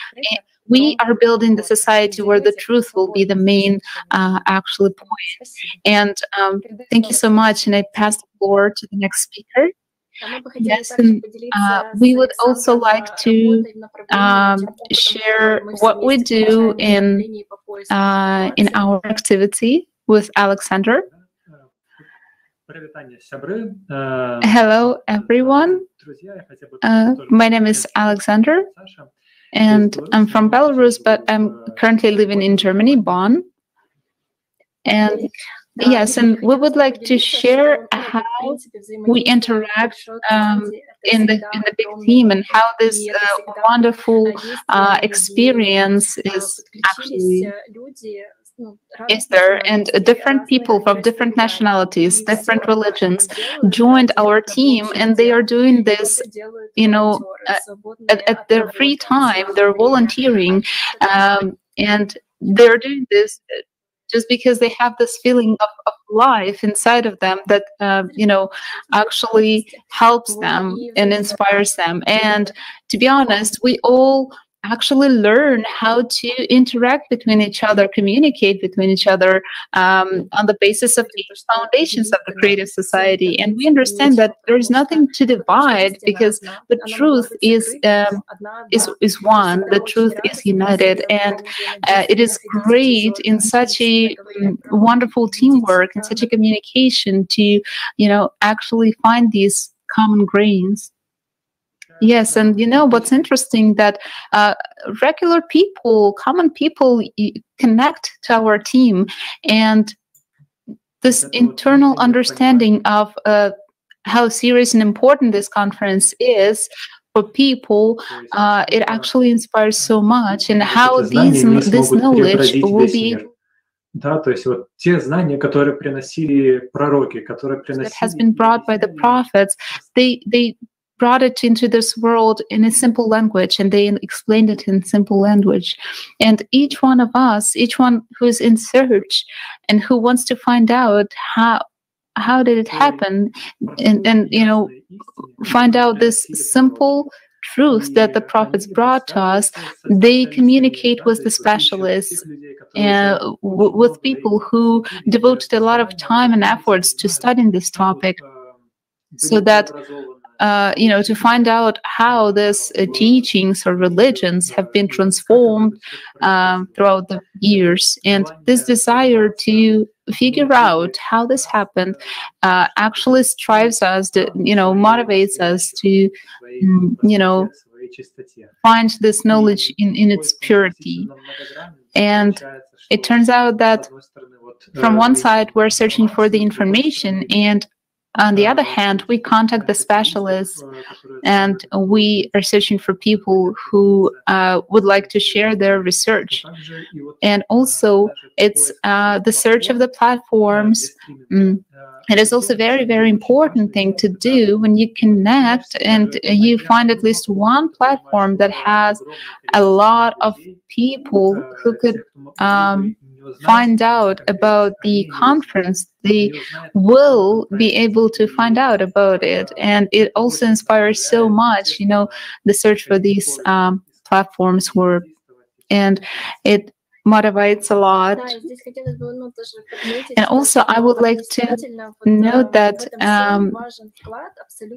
we are building the society where the truth will be the main actual point. And thank you so much. And I pass the floor to the next speaker. Yes, and we would also like to share what we do in our activity with Alexander. Hello, everyone. My name is Alexander, and I'm from Belarus, but I'm currently living in Germany, Bonn. And yes, and we would like to share how we interact in the big team and how this wonderful experience is actually there. And different people from different nationalities, different religions joined our team, and they are doing this, at their free time. They're volunteering, and they're doing this just because they have this feeling of life inside of them that, actually helps them and inspires them. And to be honest, we all actually learn how to interact between each other, communicate between each other on the basis of the foundations of the creative society. And we understand that there is nothing to divide, because the truth is one. The truth is united, and it is great in such a wonderful teamwork and such a communication to, actually find these common grains. Yes, and what's interesting, that regular people, common people, connect to our team, and this internal understanding of how serious and important this conference is for people, it actually inspires so much, and how this knowledge will be that has been brought by the prophets. They brought it into this world in a simple language, and they explained it in simple language. And each one of us, each one who's in search and who wants to find out how did it happen, and find out this simple truth that the prophets brought to us, they communicate with the specialists, with people who devoted a lot of time and efforts to studying this topic, so that to find out how these teachings or religions have been transformed throughout the years. And this desire to figure out how this happened actually strives us, motivates us to, find this knowledge in its purity. And it turns out that from one side, we're searching for the information, and on the other hand, we contact the specialists, and we are searching for people who would like to share their research. And also, it's the search of the platforms. It is also a very, very important thing to do when you connect and you find at least one platform that has a lot of people who could find out about the conference. They will be able to find out about it. And it also inspires so much, the search for these platforms and it motivates a lot. And also, I would like to note that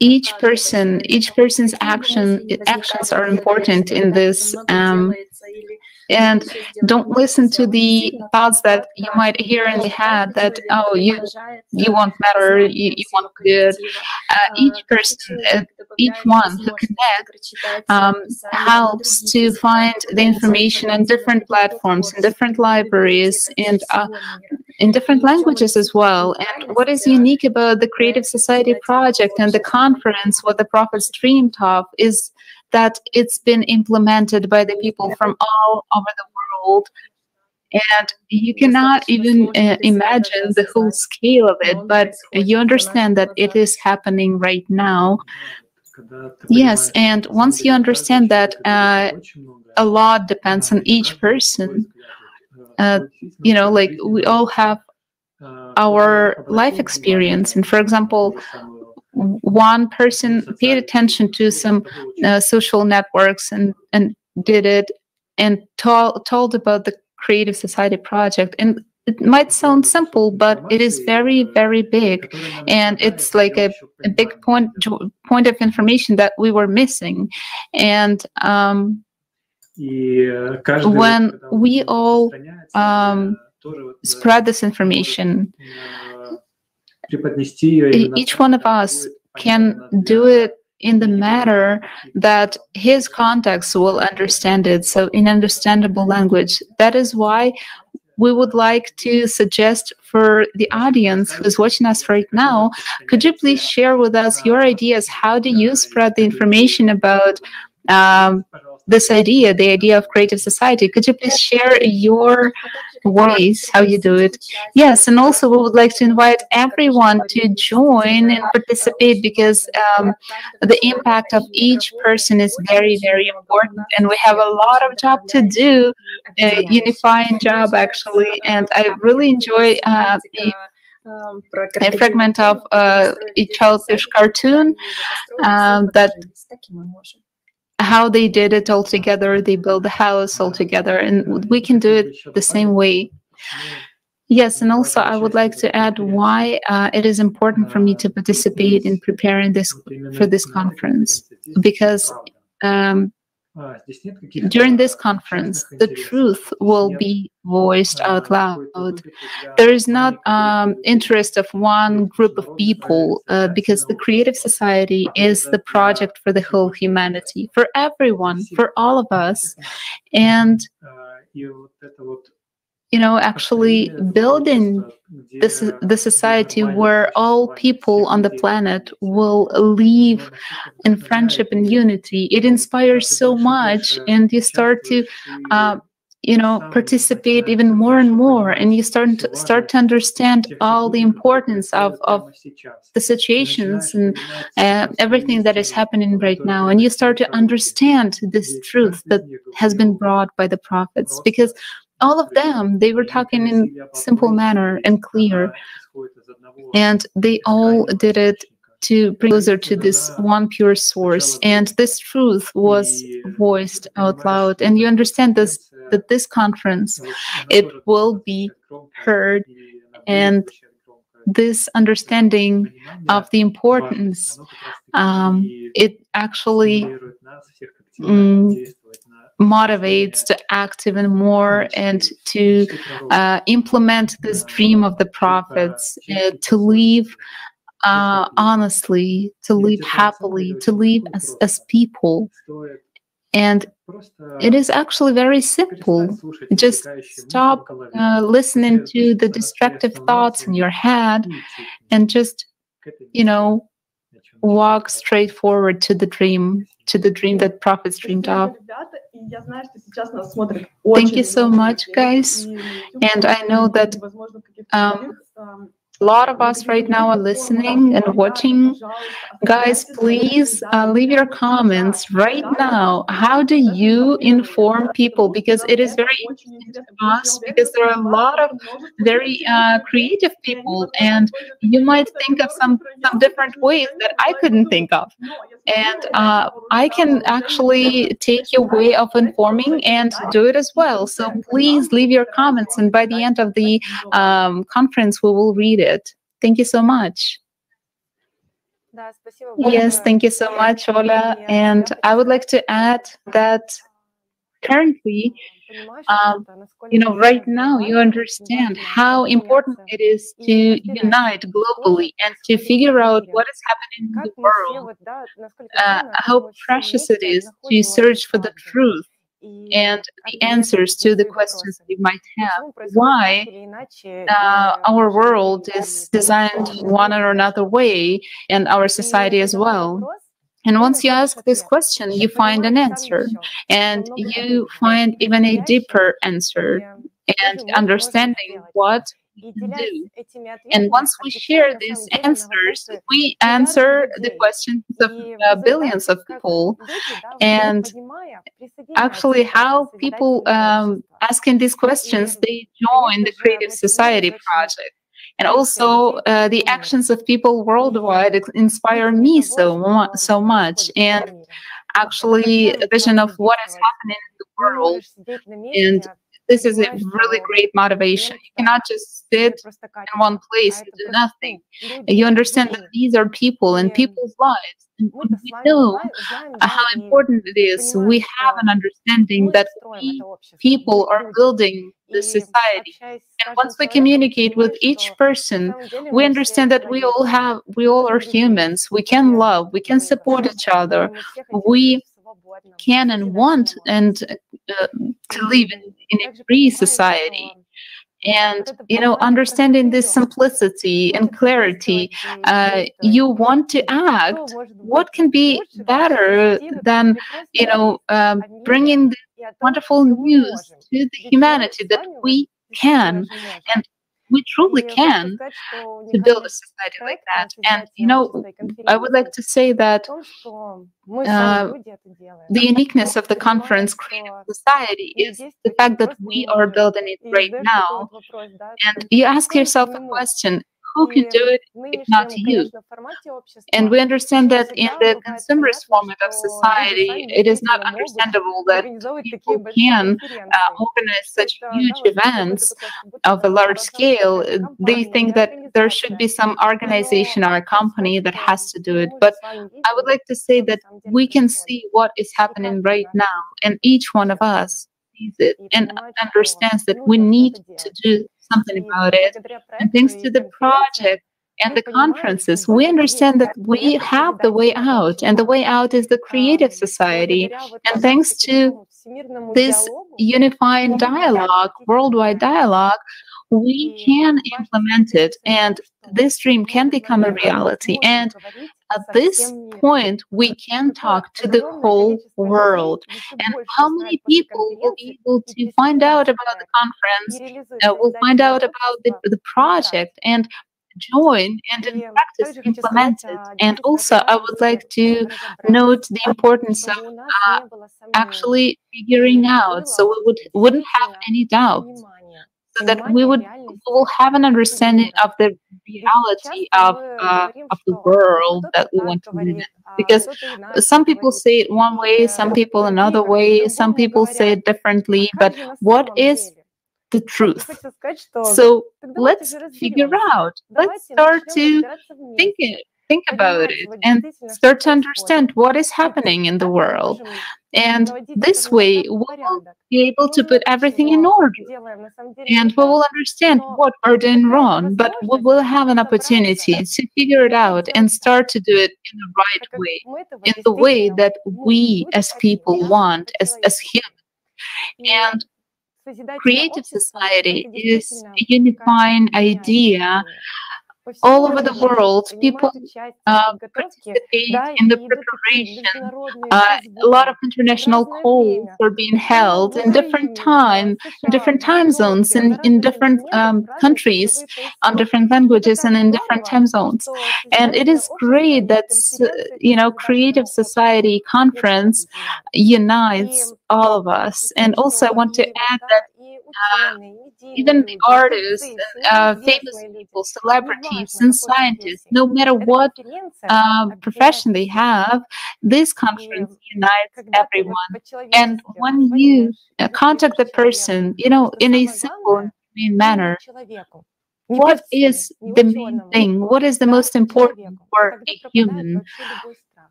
each person's actions are important in this. And don't listen to the thoughts that you might hear in the head that, oh, you won't matter, you won't good. Each person, each one who connects helps to find the information on different platforms, in different libraries, and in different languages as well. And what is unique about the Creative Society project and the conference, what the prophets dreamed of, is that it's been implemented by the people from all over the world. And you cannot even imagine the whole scale of it, but you understand that it is happening right now. Yes, and once you understand that a lot depends on each person, like we all have our life experience. And for example, one person paid attention to some social networks and did it and told about the Creative Society project. And it might sound simple, but it is very, very big. And it's like a big point of information that we were missing. And when we all spread this information, each one of us can do it in the manner that his context will understand it, so in understandable language. That is why we would like to suggest for the audience who's watching us right now, could you please share with us your ideas? How do you spread the information about this idea, the idea of Creative Society? Could you please share your ways how you do it? Yes, and also we would like to invite everyone to join and participate, because the impact of each person is very, very important, and we have a lot of job to do, a unifying job actually. And I really enjoy a fragment of a childish cartoon that how they did it all together. They built the house all together, and we can do it the same way. Yes, and also I would like to add why it is important for me to participate in preparing for this conference, because during this conference, the truth will be voiced out loud. There is not interest of one group of people, because the Creative Society is the project for the whole humanity, for everyone, for all of us. And actually building the society where all people on the planet will live in friendship and unity, it inspires so much, and you start to participate even more and more, and you start to understand all the importance of the situations and everything that is happening right now, and you start to understand this truth that has been brought by the prophets, because all of them, they were talking in simple manner and clear, and they all did it to bring closer to this one pure source. And this truth was voiced out loud, and you understand that this conference, it will be heard, and this understanding of the importance, it actually motivates to act even more and to implement this dream of the prophets, to live honestly, to live happily, to live as people. And it is actually very simple. Just stop listening to the destructive thoughts in your head and just, walk straight forward to the dream that prophets dreamed of. Thank you so much, guys. And I know that a lot of us right now are listening and watching. Guys, please leave your comments right now. How do you inform people? Because it is very interesting to us, because there are a lot of very creative people, and you might think of some different ways that I couldn't think of. And I can actually take your way of informing and do it as well. So please leave your comments, and by the end of the conference, we will read it. Thank you so much. Yes, thank you so much, Ola. And I would like to add that currently, right now you understand how important it is to unite globally and to figure out what is happening in the world, how precious it is to search for the truth and the answers to the questions you might have. Why our world is designed one or another way, and our society as well. And once you ask this question, you find an answer, and you find even a deeper answer and understanding what we do. And once we share these answers, we answer the questions of billions of people. And actually, how people asking these questions, they join the Creative Society project. And also, the actions of people worldwide inspire me so much. And actually, a vision of what is happening in the world. And this is a really great motivation. You cannot just sit in one place and do nothing. You understand that these are people and people's lives. And when we know how important it is, we have an understanding that we, people, are building the society. And once we communicate with each person, we understand that we all are humans. We can love, we can support each other. We can and want and to live in a free society. And understanding this simplicity and clarity, you want to act. What can be better than bringing the wonderful news to the humanity that we can, and we truly can, to build a society like that. And I would like to say that the uniqueness of the conference Creative Society is the fact that we are building it right now. And you ask yourself a question: who can do it if not you? And we understand that in the consumerist format of society, it is not understandable that people can organize such huge events of a large scale. They think that there should be some organization or a company that has to do it. But I would like to say that we can see what is happening right now, and each one of us sees it and understands that we need to do something about it. And thanks to the project and the conferences, we understand that we have the way out, and the way out is the Creative Society. And thanks to this unifying dialogue, worldwide dialogue, we can implement it, and this dream can become a reality. And at this point, we can talk to the whole world. And how many people will be able to find out about the conference, will find out about the project, and join and in practice implement it. And also, I would like to note the importance of actually figuring out, so we wouldn't have any doubts, so that we will have an understanding of the reality of the world that we want to live in. Because some people say it one way, some people another way, some people say it differently. But what is the truth. So let's figure out, let's start to think about it and start to understand what is happening in the world. And this way, we'll be able to put everything in order. And we will understand what we're doing wrong, but we will have an opportunity to figure it out and start to do it in the right way, in the way that we as people want, as humans. And creative society is a unifying idea. All over the world, people participate in the preparation. A lot of international calls are being held in different time zones, in different countries, on different languages, and in different time zones. And it is great that Creative Society Conference unites all of us. And also, I want to add that even the artists, famous people, celebrities, and scientists, no matter what profession they have, this conference unites everyone. And when you contact the person, in a simple and humane manner, what is the main thing? What is the most important for a human?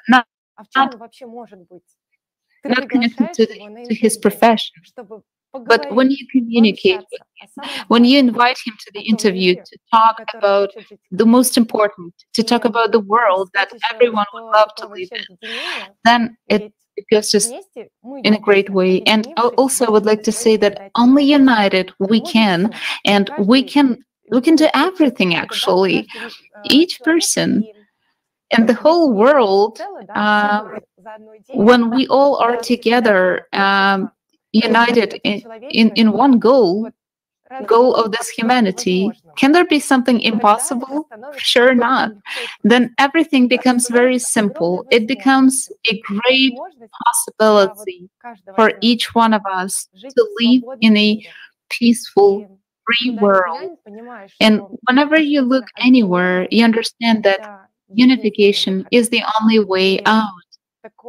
Not connected to his profession. But when you communicate with him, when you invite him to the interview to talk about the most important, to talk about the world that everyone would love to live in, then it goes just in a great way. And I also would like to say that only united we can, and we can do everything actually. Each person and the whole world, when we all are together, united in one goal of this humanity. Can there be something impossible? Sure not. Then everything becomes very simple. It becomes a great possibility for each one of us to live in a peaceful, free world. And whenever you look anywhere, you understand that unification is the only way out.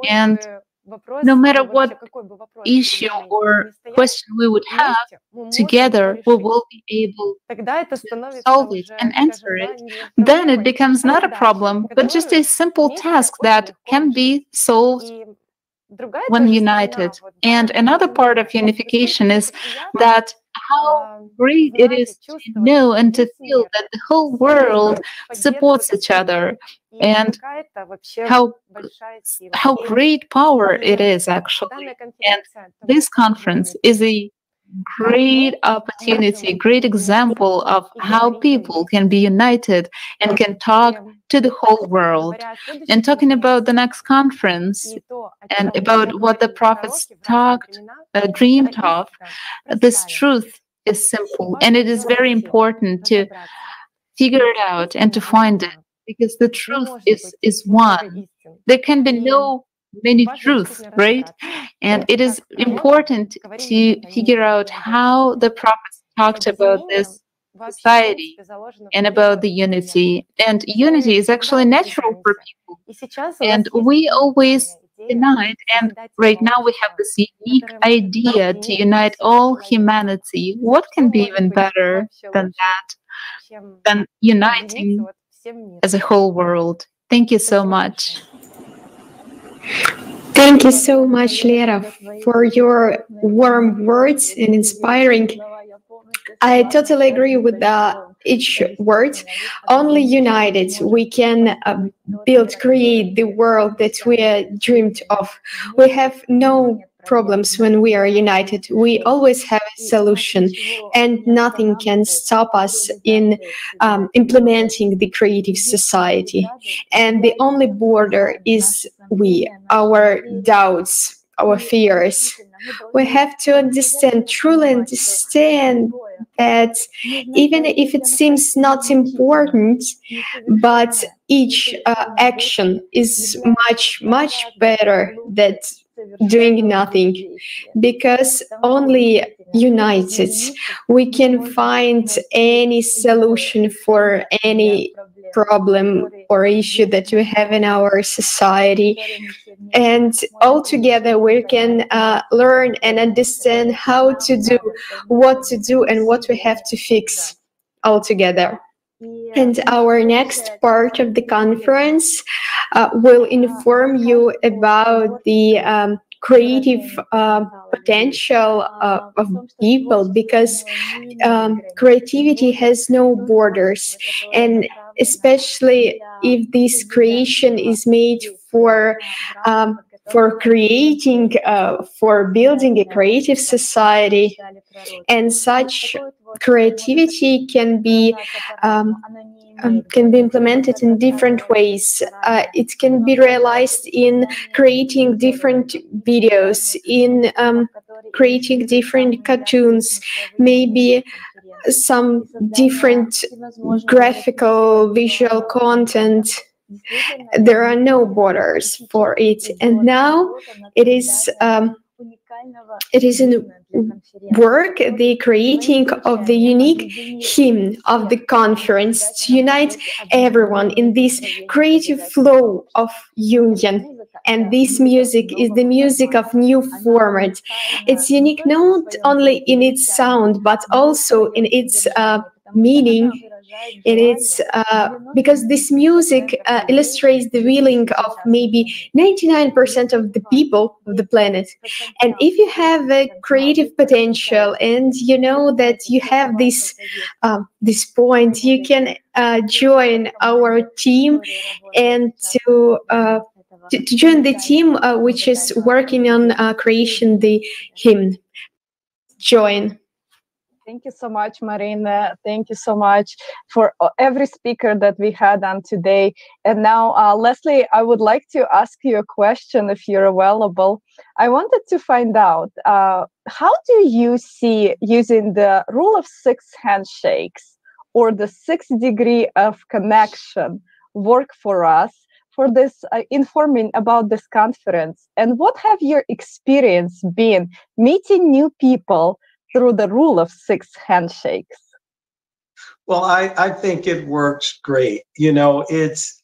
And no matter what issue or question we would have, together we will be able to solve it and answer it. Then it becomes not a problem, but just a simple task that can be solved when united. And another part of unification is that how great it is to know and to feel that the whole world supports each other, and how great power it is actually. And this conference is a great opportunity, great example of how people can be united and can talk to the whole world. And talking about the next conference and about what the prophets dreamed of, this truth is simple, and it is very important to figure it out and to find it, because the truth is one. There can be no many truths, right? And it is important to figure out how the prophets talked about this society and about the unity. And unity is actually natural for people. And we always unite. And right now we have this unique idea to unite all humanity. What can be even better than that, than uniting as a whole world? Thank you so much. Thank you so much, Lera, for your warm words and inspiring. I totally agree with each word. Only united we can create the world that we dreamed of. We have no problems when we are united. We always have a solution, and nothing can stop us in implementing the creative society. And the only border is our doubts, our fears. We have to truly understand that even if it seems not important, but each action is much, much better than doing nothing, because only united we can find any solution for any problem or issue that we have in our society. And all together we can learn and understand how to do, what to do, and what we have to fix all together. And our next part of the conference will inform you about the creative potential of people, because creativity has no borders, and especially if this creation is made for creating, for building a creative society. And such creativity can be implemented in different ways. It can be realized in creating different videos, in creating different cartoons, maybe some different graphical visual content. There are no borders for it. And now it is in work the creating of the unique hymn of the conference to unite everyone in this creative flow of union. And this music is the music of new format. It's unique not only in its sound, but also in its meaning. It's because this music illustrates the feeling of maybe 99% of the people of the planet. And if you have a creative potential and you know that you have this point, you can join our team and to join the team which is working on creation the hymn. Join. Thank you so much, Marina. Thank you so much for every speaker that we had on today. And now, Leslie, I would like to ask you a question if you're available. I wanted to find out, how do you see using the rule of 6 handshakes or the 6 degree of connection work for us for this informing about this conference? And what have your experience been meeting new people through the rule of 6 handshakes? Well, I think it works great. You know, it's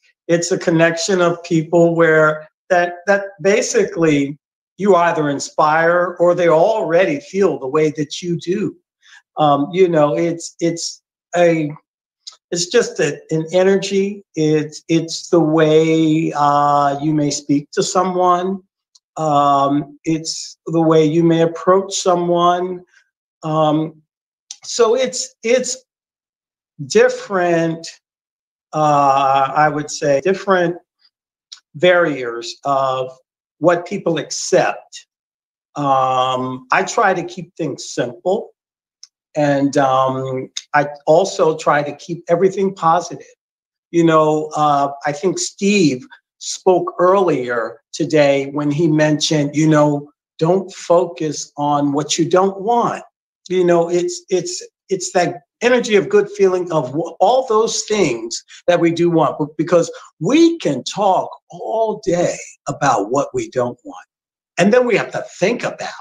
a connection of people where that basically you either inspire or they already feel the way that you do. You know, it's just an energy. It's the way you may speak to someone. It's the way you may approach someone. So it's different, I would say, different barriers of what people accept. I try to keep things simple, and I also try to keep everything positive. You know, I think Steve spoke earlier today when he mentioned, you know, don't focus on what you don't want. You know, it's that energy of good feeling of all those things that we do want, because we can talk all day about what we don't want. And then we have to think about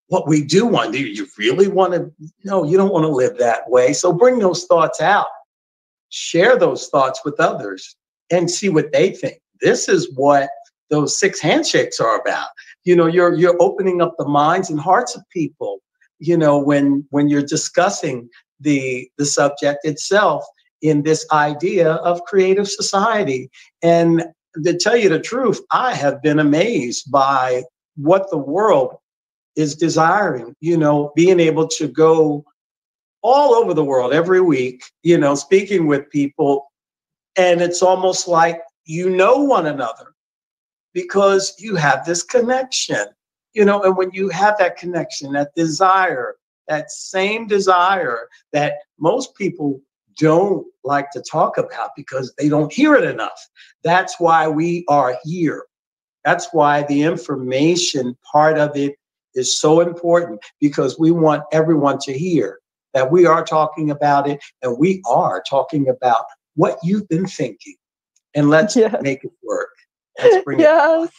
what we do want. Do you really want to? No, you don't want to live that way. So bring those thoughts out, share those thoughts with others and see what they think. This is what those 6 handshakes are about. You know, you're opening up the minds and hearts of people. You know, when you're discussing the subject itself in this idea of creative society. And to tell you the truth, I have been amazed by what the world is desiring, you know, being able to go all over the world every week, you know, speaking with people. And it's almost like you know one another because you have this connection. You know, and when you have that connection, that desire, that same desire that most people don't like to talk about because they don't hear it enough. That's why we are here. That's why the information part of it is so important, because we want everyone to hear that we are talking about it, and we are talking about what you've been thinking, and let's make it work. Yes,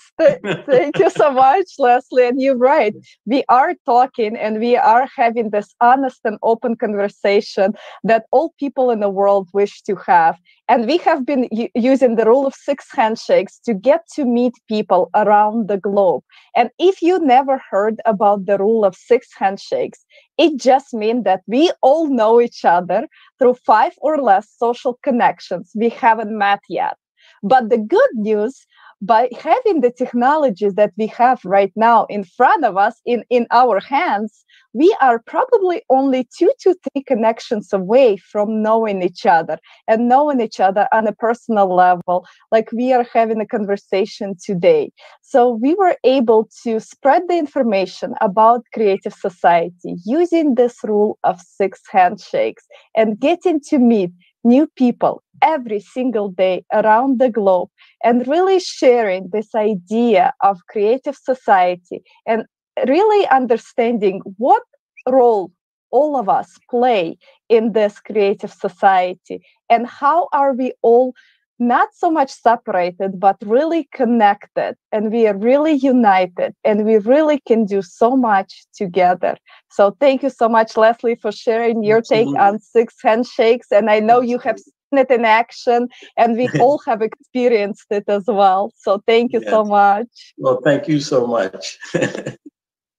thank you so much, Leslie. And you're right. We are talking and we are having this honest and open conversation that all people in the world wish to have. And we have been using the rule of 6 handshakes to get to meet people around the globe. And if you never heard about the rule of 6 handshakes, it just means that we all know each other through 5 or less social connections we haven't met yet. But the good news, by having the technologies that we have right now in front of us, in our hands, we are probably only 2 to 3 connections away from knowing each other and knowing each other on a personal level, like we are having a conversation today. So we were able to spread the information about Creative Society using this rule of 6 handshakes and getting to meet new people every single day around the globe, and really sharing this idea of Creative Society and really understanding what role all of us play in this Creative Society, and how are we all not so much separated, but really connected, and we are really united, and we really can do so much together. So thank you so much, Leslie, for sharing your take on 6 handshakes. And I know you have seen it in action, and we all have experienced it as well. So thank you so much. Well, thank you so much.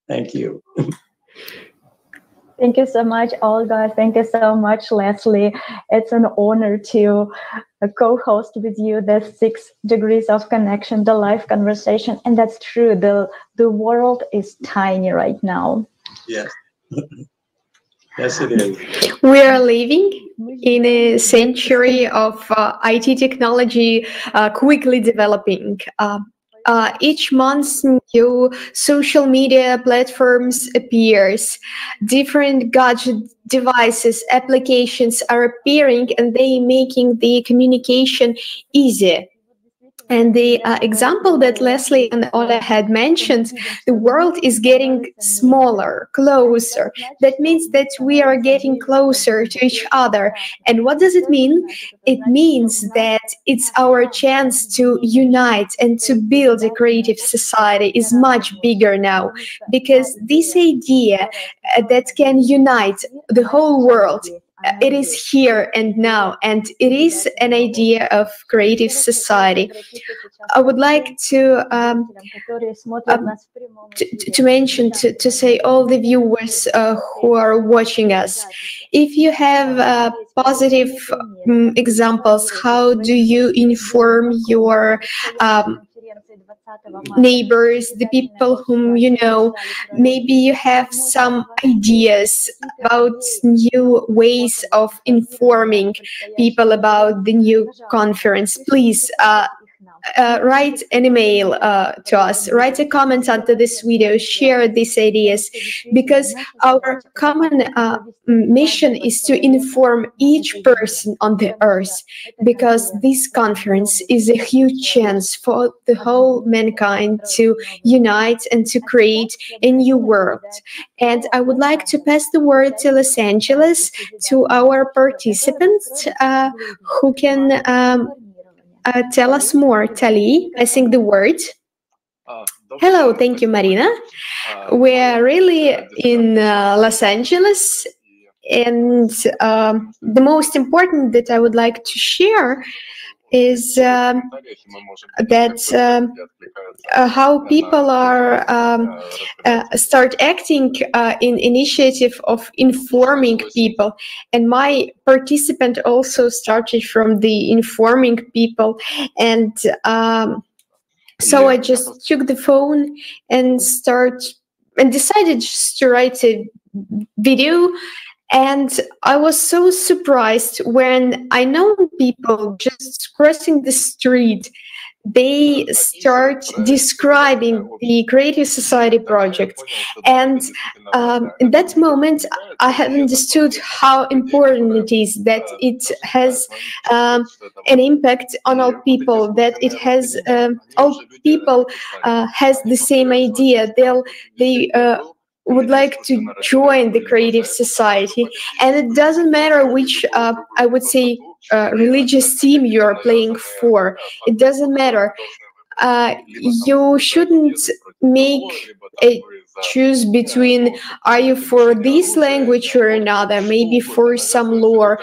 Thank you. Thank you so much, Olga. Thank you so much, Leslie. It's an honor to co-host with you the 6 degrees of connection, the live conversation. And that's true. The world is tiny right now. Yes. Yes, it is. We are living in a century of IT technology quickly developing. Each month, new social media platforms appears. Different gadget devices, applications are appearing, and they making the communication easier. And the example that Leslie and Ola had mentioned, the world is getting smaller, closer. That means that we are getting closer to each other. And what does it mean? It means that it's our chance to unite and to build a creative society is much bigger now, because this idea that can unite the whole world, it is here and now, and it is an idea of creative society. I would like to mention, to say all the viewers who are watching us, if you have positive examples, how do you inform your neighbors, the people whom you know? Maybe you have some ideas about new ways of informing people about the new conference. Please write an email to us, write a comment under this video, share these ideas, because our common mission is to inform each person on the earth, because this conference is a huge chance for the whole mankind to unite and to create a new world. And I would like to pass the word to Los Angeles, to our participants who can tell us more. Tali, I think the word. Hello, thank you, Marina. We're really in Los Angeles, and the most important that I would like to share is that how people are start acting in initiative of informing people. And my participant also started from the informing people, and so I just took the phone and decided just to write a video. And I was so surprised when I know people just crossing the street, they start describing the Creative Society project. And in that moment, I have understood how important it is, that it has an impact on all people, that it has all people has the same idea. They would like to join the Creative Society, and it doesn't matter which I would say religious team you are playing for. It doesn't matter. you shouldn't make a choose between are you for this language or another, maybe for some lore.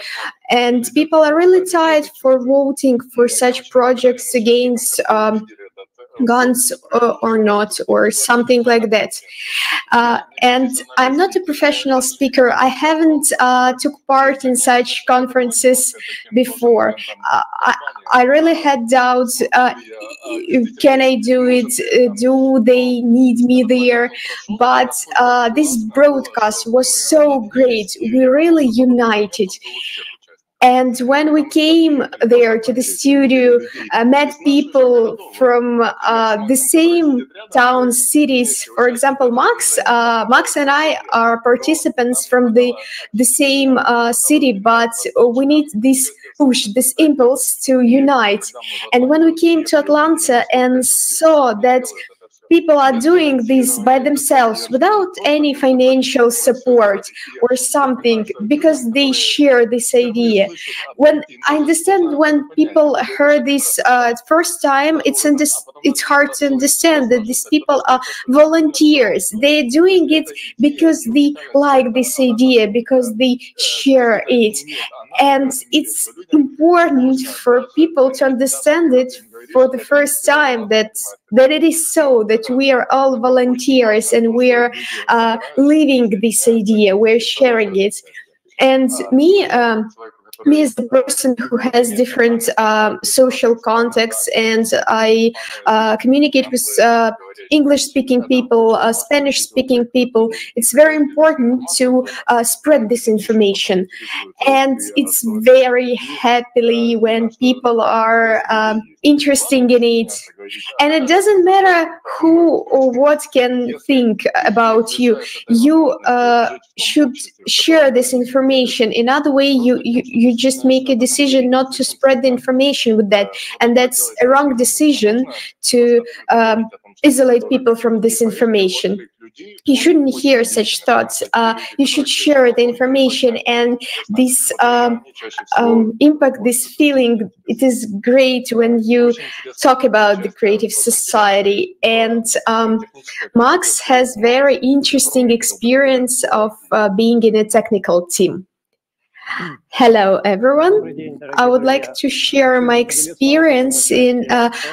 And people are really tired for voting for such projects against guns or not, or something like that. And I'm not a professional speaker. I haven't took part in such conferences before. I really had doubts. Can I do it? Do they need me there? But this broadcast was so great. We really united. And when we came there to the studio, met people from the same towns, cities. For example, Max and I are participants from the same city, but we need this push, this impulse to unite. And when we came to Atlanta and saw that people are doing this by themselves without any financial support or something, because they share this idea. When I understand, when people heard this first time, it's hard to understand that these people are volunteers. They're doing it because they like this idea, because they share it. And it's important for people to understand it for the first time, that it is so, that we are all volunteers and we are living this idea, we're sharing it. And me as the person who has different social contexts, and I communicate with English-speaking people, Spanish-speaking people, it's very important to spread this information. And it's very happily when people are interested in it. And it doesn't matter who or what can think about you. You should share this information. In other way, you just make a decision not to spread the information with that. And that's a wrong decision to isolate people from this information. You shouldn't hear such thoughts. You should share the information, and this impact, this feeling, it is great when you talk about the creative society. And Max has very interesting experience of being in a technical team. Hello, everyone. I would like to share my experience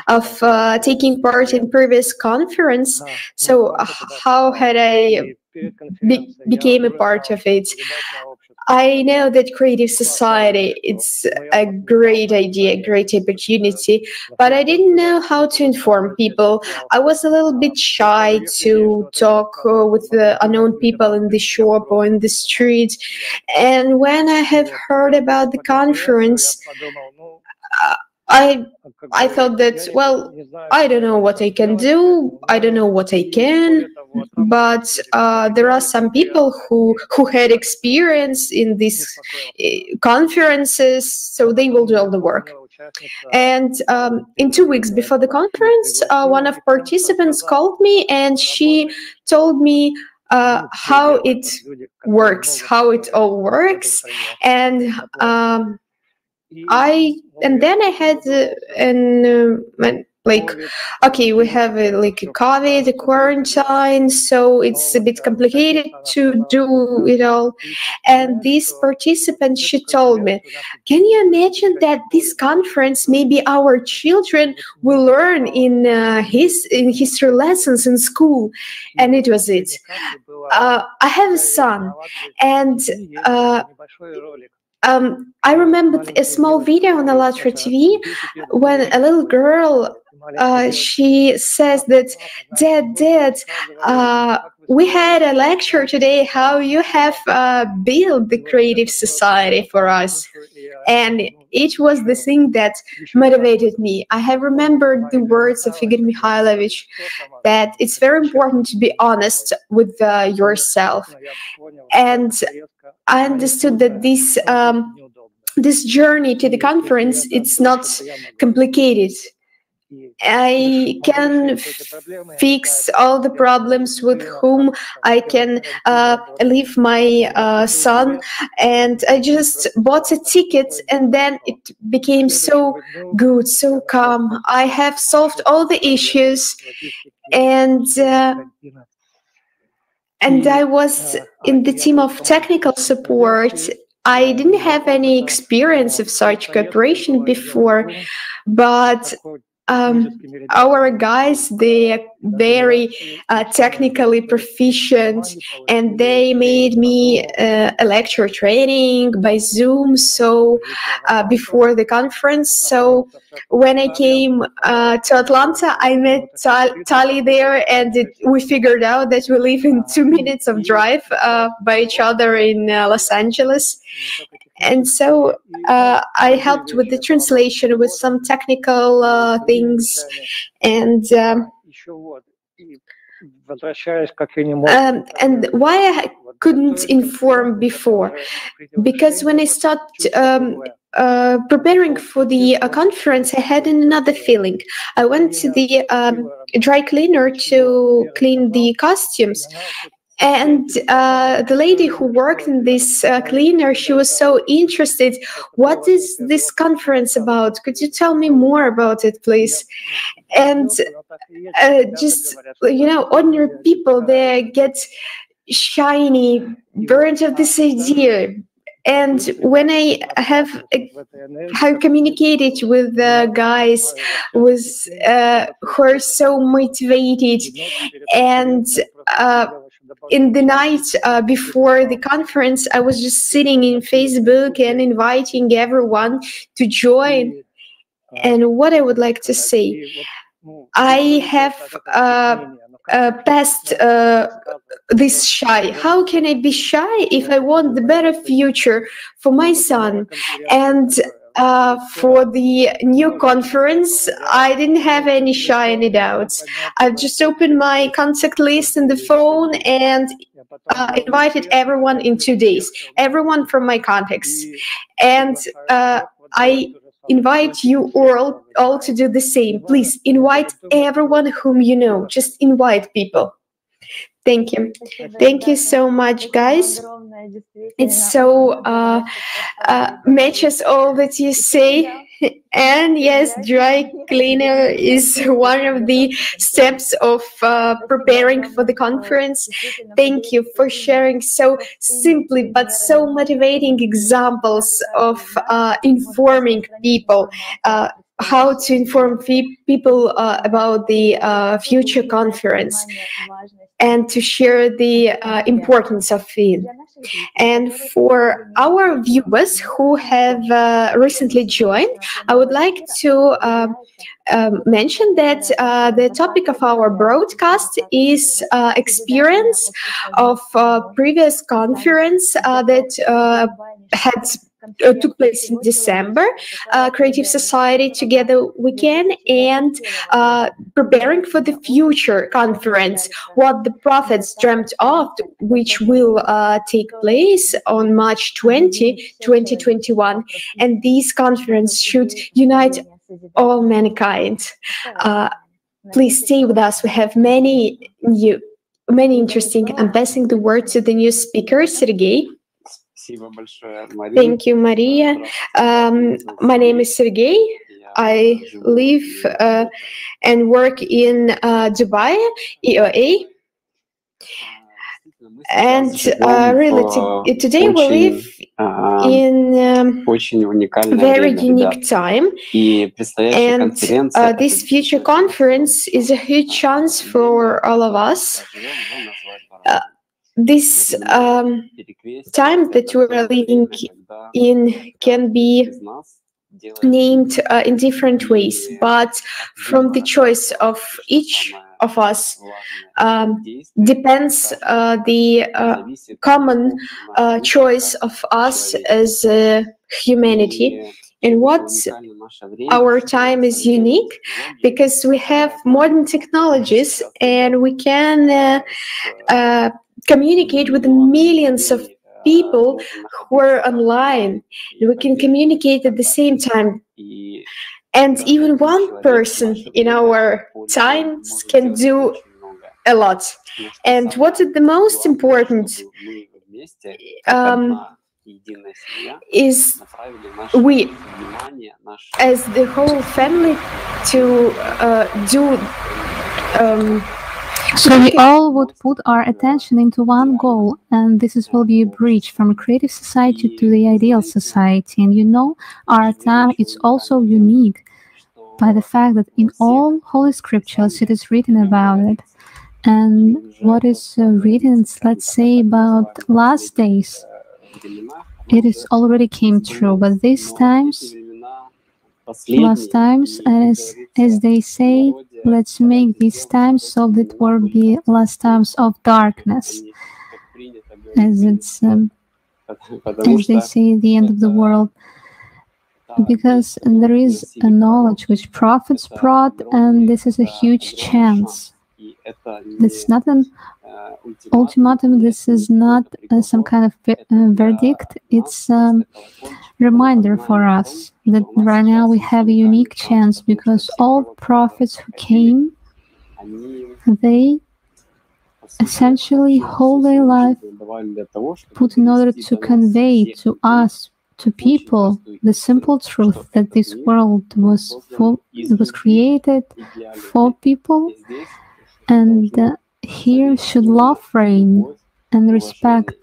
of taking part in previous conference. So how had I became a part of it? I know that creative society, it's a great idea, a great opportunity, but I didn't know how to inform people. I was a little bit shy to talk with the unknown people in the shop or in the street. And when I have heard about the conference, I thought that, well, I don't know what I can do, I don't know what I can, but there are some people who had experience in these conferences, so they will do all the work. And in 2 weeks before the conference, one of participants called me and she told me how it works, how it all works. And then I had okay, we have a COVID, a quarantine, so it's a bit complicated to do it all. And this participant, she told me, can you imagine that this conference, maybe our children will learn in history lessons in school? And it was it. I have a son, and I remember a small video on ALLATRA TV when a little girl, she says that, Dad, we had a lecture today how you have built the creative society for us. And it was the thing that motivated me. I have remembered the words of Igor Mikhailovich, that it's very important to be honest with yourself. And I understood that this journey to the conference, it's not complicated. I can fix all the problems with whom I can leave my son. And I just bought a ticket, and then it became so good, so calm. I have solved all the issues, and I was in the team of technical support. I didn't have any experience of such cooperation before, but our guys, they are very technically proficient, and they made me a lecture training by Zoom. So before the conference, so when I came to Atlanta, I met Tali there, and we figured out that we live in 2 minutes of drive by each other in Los Angeles. And so I helped with the translation, with some technical things, and why I couldn't inform before, because when I started preparing for the conference, I had another feeling. I went to the dry cleaner to clean the costumes. And the lady who worked in this cleaner, she was so interested. What is this conference about? Could you tell me more about it, please? And just, you know, ordinary people, they get shiny, burnt of this idea. And when I have communicated with the guys who are so motivated, and in the night before the conference, I was just sitting in Facebook and inviting everyone to join. And what I would like to say, I have passed this shy. How can I be shy if I want the better future for my son? And for the new conference, I didn't have any shy, any doubts. I've just opened my contact list in the phone and invited everyone in 2 days, everyone from my contacts. And I invite you all to do the same. Please invite everyone whom you know. Just invite people. Thank you. Thank you so much, guys. It's so matches all that you say. And yes, dry cleaner is one of the steps of preparing for the conference. Thank you for sharing so simply but so motivating examples of informing people, how to inform people about the future conference, and to share the importance of it. And for our viewers who have recently joined, I would like to mention that the topic of our broadcast is experience of previous conference that took place in December, Creative Society Together We Can, and preparing for the future conference, what the prophets dreamt of, which will take place on March 20, 2021. And this conference should unite all mankind. Please stay with us. We have many interesting. I'm passing the word to the new speaker, Sergey. Thank you, Maria. My name is Sergey. I live and work in Dubai, EOA. And really, today we live in a very unique time. And this future conference is a huge chance for all of us. This time that we're living in can be named in different ways, but from the choice of each of us depends the common choice of us as humanity. And what our time is unique because we have modern technologies and we can communicate with millions of people who are online. We can communicate at the same time. And even one person in our times can do a lot. And what is the most important is we, as the whole family, to do. So we all would put our attention into one goal, and this will be a bridge from a creative society to the ideal society. And you know, our time is also unique by the fact that in all holy scriptures it is written about it. And what is written, let's say, about last days, it is already came true. But these times, last times, as they say, let's make these times so that it will be last times of darkness, as it's as they say, the end of the world. Because there is a knowledge which prophets brought, and this is a huge chance. It's not an ultimatum, this is not some kind of verdict, it's a reminder for us that right now we have a unique chance, because all prophets who came, they essentially whole their life put in order to convey to us, to people, the simple truth that this world was created for people, and here should love reign and respect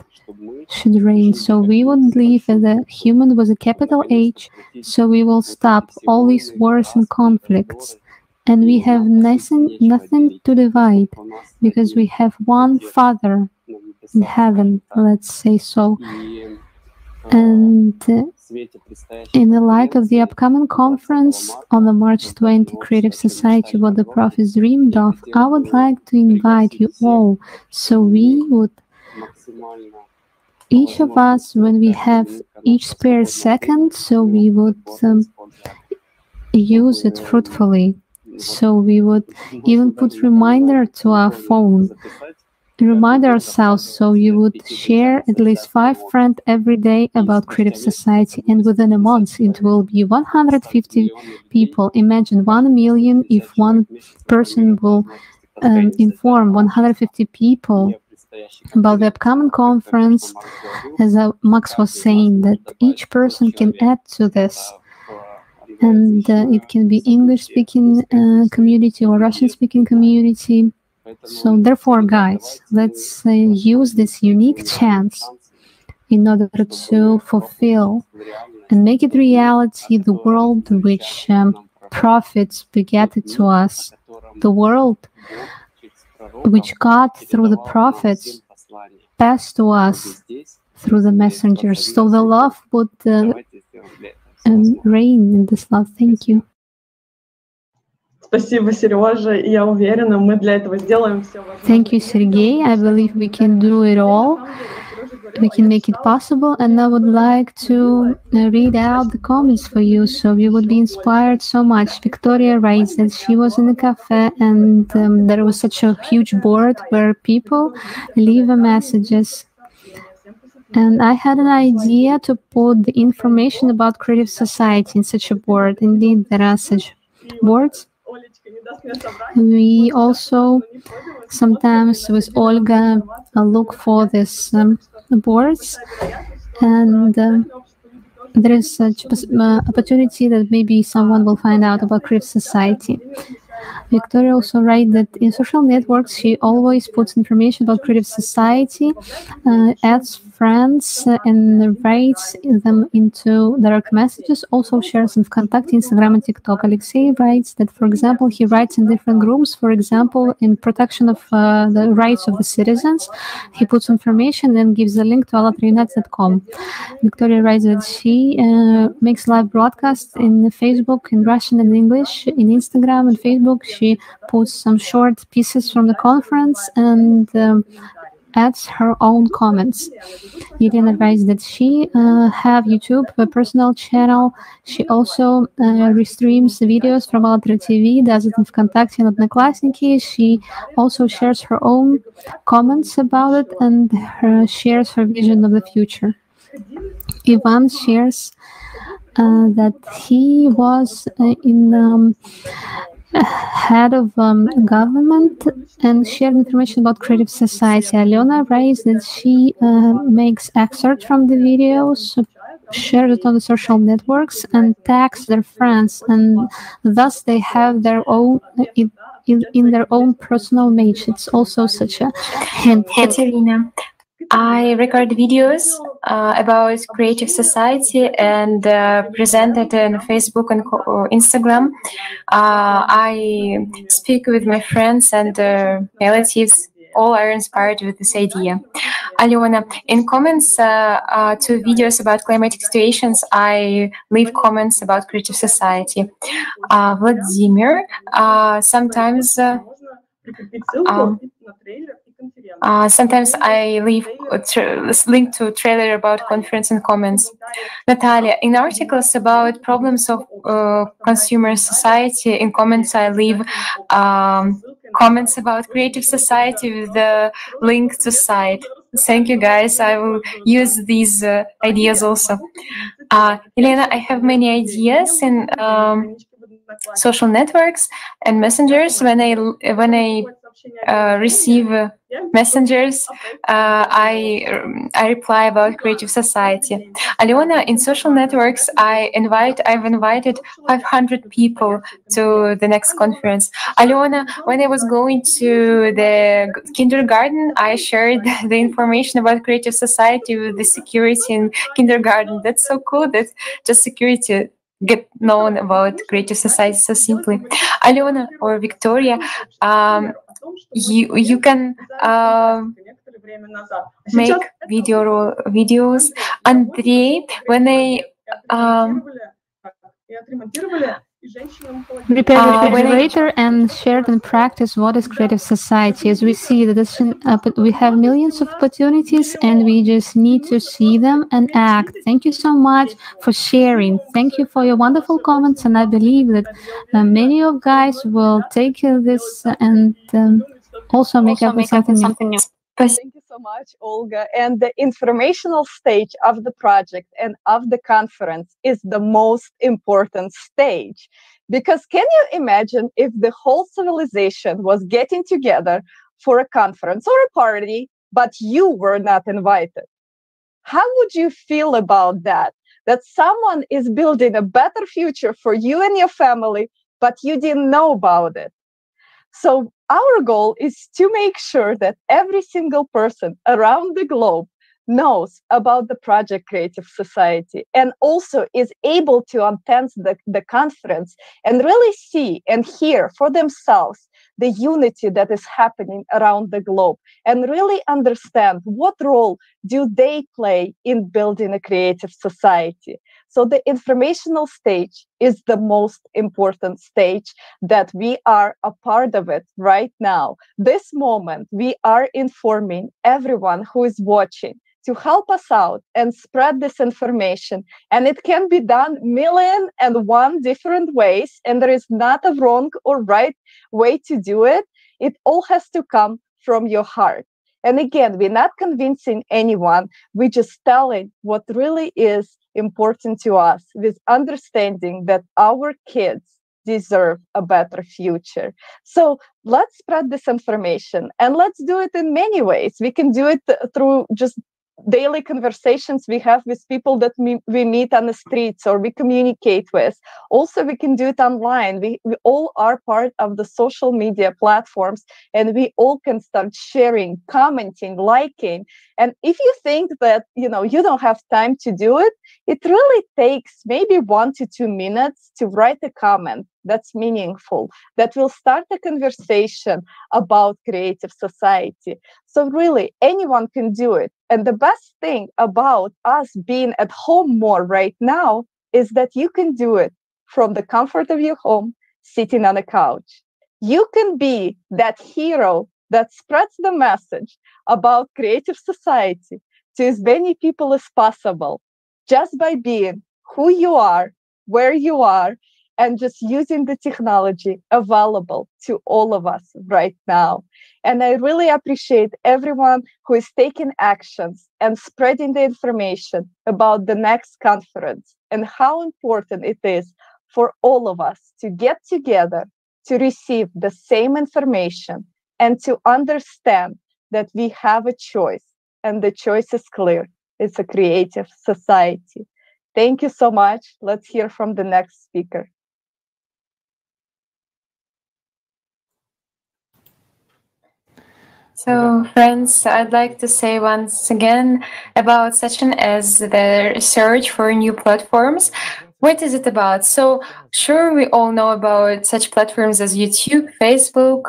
should reign. So we would live as a human with a capital H, so we will stop all these wars and conflicts. And we have nothing to divide, because we have one Father in heaven, let's say so. And in the light of the upcoming conference on the March 20 Creative Society, what the prophets dreamed of, I would like to invite you all, so we would, each of us, when we have each spare second, so we would use it fruitfully. So we would even put reminder to our phone, remind ourselves, so you would share at least 5 friends every day about Creative Society, and within a month it will be 150 people. Imagine 1 million if one person will inform 150 people about the upcoming conference. As Max was saying, that each person can add to this. And it can be English-speaking community or Russian-speaking community. So therefore, guys, let's use this unique chance in order to fulfill and make it reality the world which prophets begetted to us, the world which God, through the prophets, passed to us through the messengers. So the love would reign in this love. Thank you. Thank you, Sergey. I believe we can do it all. We can make it possible. And I would like to read out the comments for you, so you would be inspired so much. Victoria writes that she was in a cafe, and there was such a huge board where people leave messages. And I had an idea to put the information about Creative Society in such a board. Indeed, there are such boards. We also sometimes with Olga look for these boards, and there is such opportunity that maybe someone will find out about Creative Society. Victoria also writes that in social networks she always puts information about Creative Society, adds friends and writes them into direct messages, also shares in Vkontakte, Instagram and TikTok. Alexei writes that, for example, he writes in different groups, for example, in protection of the rights of the citizens. He puts information and gives a link to allatraunites.com. Victoria writes that she makes live broadcasts in Facebook, in Russian and English, in Instagram and Facebook. She puts some short pieces from the conference and adds her own comments. Elena writes that she have YouTube, a personal channel. She also restreams videos from Allatra TV, does it in Vkontakte and Odnoklassniki. She also shares her own comments about it and shares her vision of the future. Ivan shares that he was in head of government and shared information about Creative Society. Aliona raised that she makes excerpts from the videos, shared it on the social networks, and tags their friends, and thus they have their own in their own personal image. It's also such a hint. Katerina, I record videos about Creative Society and present it on Facebook and Instagram. I speak with my friends and relatives. All are inspired with this idea. Aliona, in comments to videos about climatic situations, I leave comments about Creative Society. Vladimir, sometimes I leave link to trailer about conference and comments. Natalia, in articles about problems of consumer society, in comments I leave comments about Creative Society with the link to site. Thank you, guys. I will use these ideas also. Elena, I have many ideas in social networks and messengers. When I receive messengers, I reply about Creative Society. Aliona, in social networks, I've invited 500 people to the next conference. Aliona, when I was going to the kindergarten, I shared the information about Creative Society with the security in kindergarten. That's so cool that just security get known about Creative Society so simply. Aliona or Victoria, you can make videos. Andrei, when I prepare the refrigerator and shared and practice what is Creative Society. As we see that we have millions of opportunities and we just need to see them and act. Thank you so much for sharing. Thank you for your wonderful comments, and I believe that many of guys will take this and also make up with something new. Thank you so much, Olga. And the informational stage of the project and of the conference is the most important stage. Because can you imagine if the whole civilization was getting together for a conference or a party, but you were not invited? How would you feel about that? That someone is building a better future for you and your family, but you didn't know about it. So our goal is to make sure that every single person around the globe knows about the project Creative Society and also is able to attend the conference and really see and hear for themselves the unity that is happening around the globe and really understand what role do they play in building a creative society. So the informational stage is the most important stage that we are a part of it right now. This moment, we are informing everyone who is watching to help us out and spread this information. And it can be done 1,000,001 different ways, and there is not a wrong or right way to do it. It all has to come from your heart. And again, we're not convincing anyone. We're just telling what really is important to us with understanding that our kids deserve a better future. So let's spread this information, and let's do it in many ways. We can do it through just daily conversations we have with people that we meet on the streets or we communicate with. Also, we can do it online. We all are part of the social media platforms, and we all can start sharing, commenting, liking. And if you think that you don't have time to do it, it really takes maybe 1 to 2 minutes to write a comment that's meaningful, that will start a conversation about Creative Society. So really, anyone can do it. And the best thing about us being at home more right now is that you can do it from the comfort of your home, sitting on a couch. You can be that hero that spreads the message about Creative Society to as many people as possible, just by being who you are, where you are, and just using the technology available to all of us right now. And I really appreciate everyone who is taking actions and spreading the information about the next conference and how important it is for all of us to get together to receive the same information and to understand that we have a choice, and the choice is clear. It's a creative society. Thank you so much. Let's hear from the next speaker. So, friends, I'd like to say once again about session as the research for new platforms. What is it about? So, sure, we all know about such platforms as YouTube, Facebook,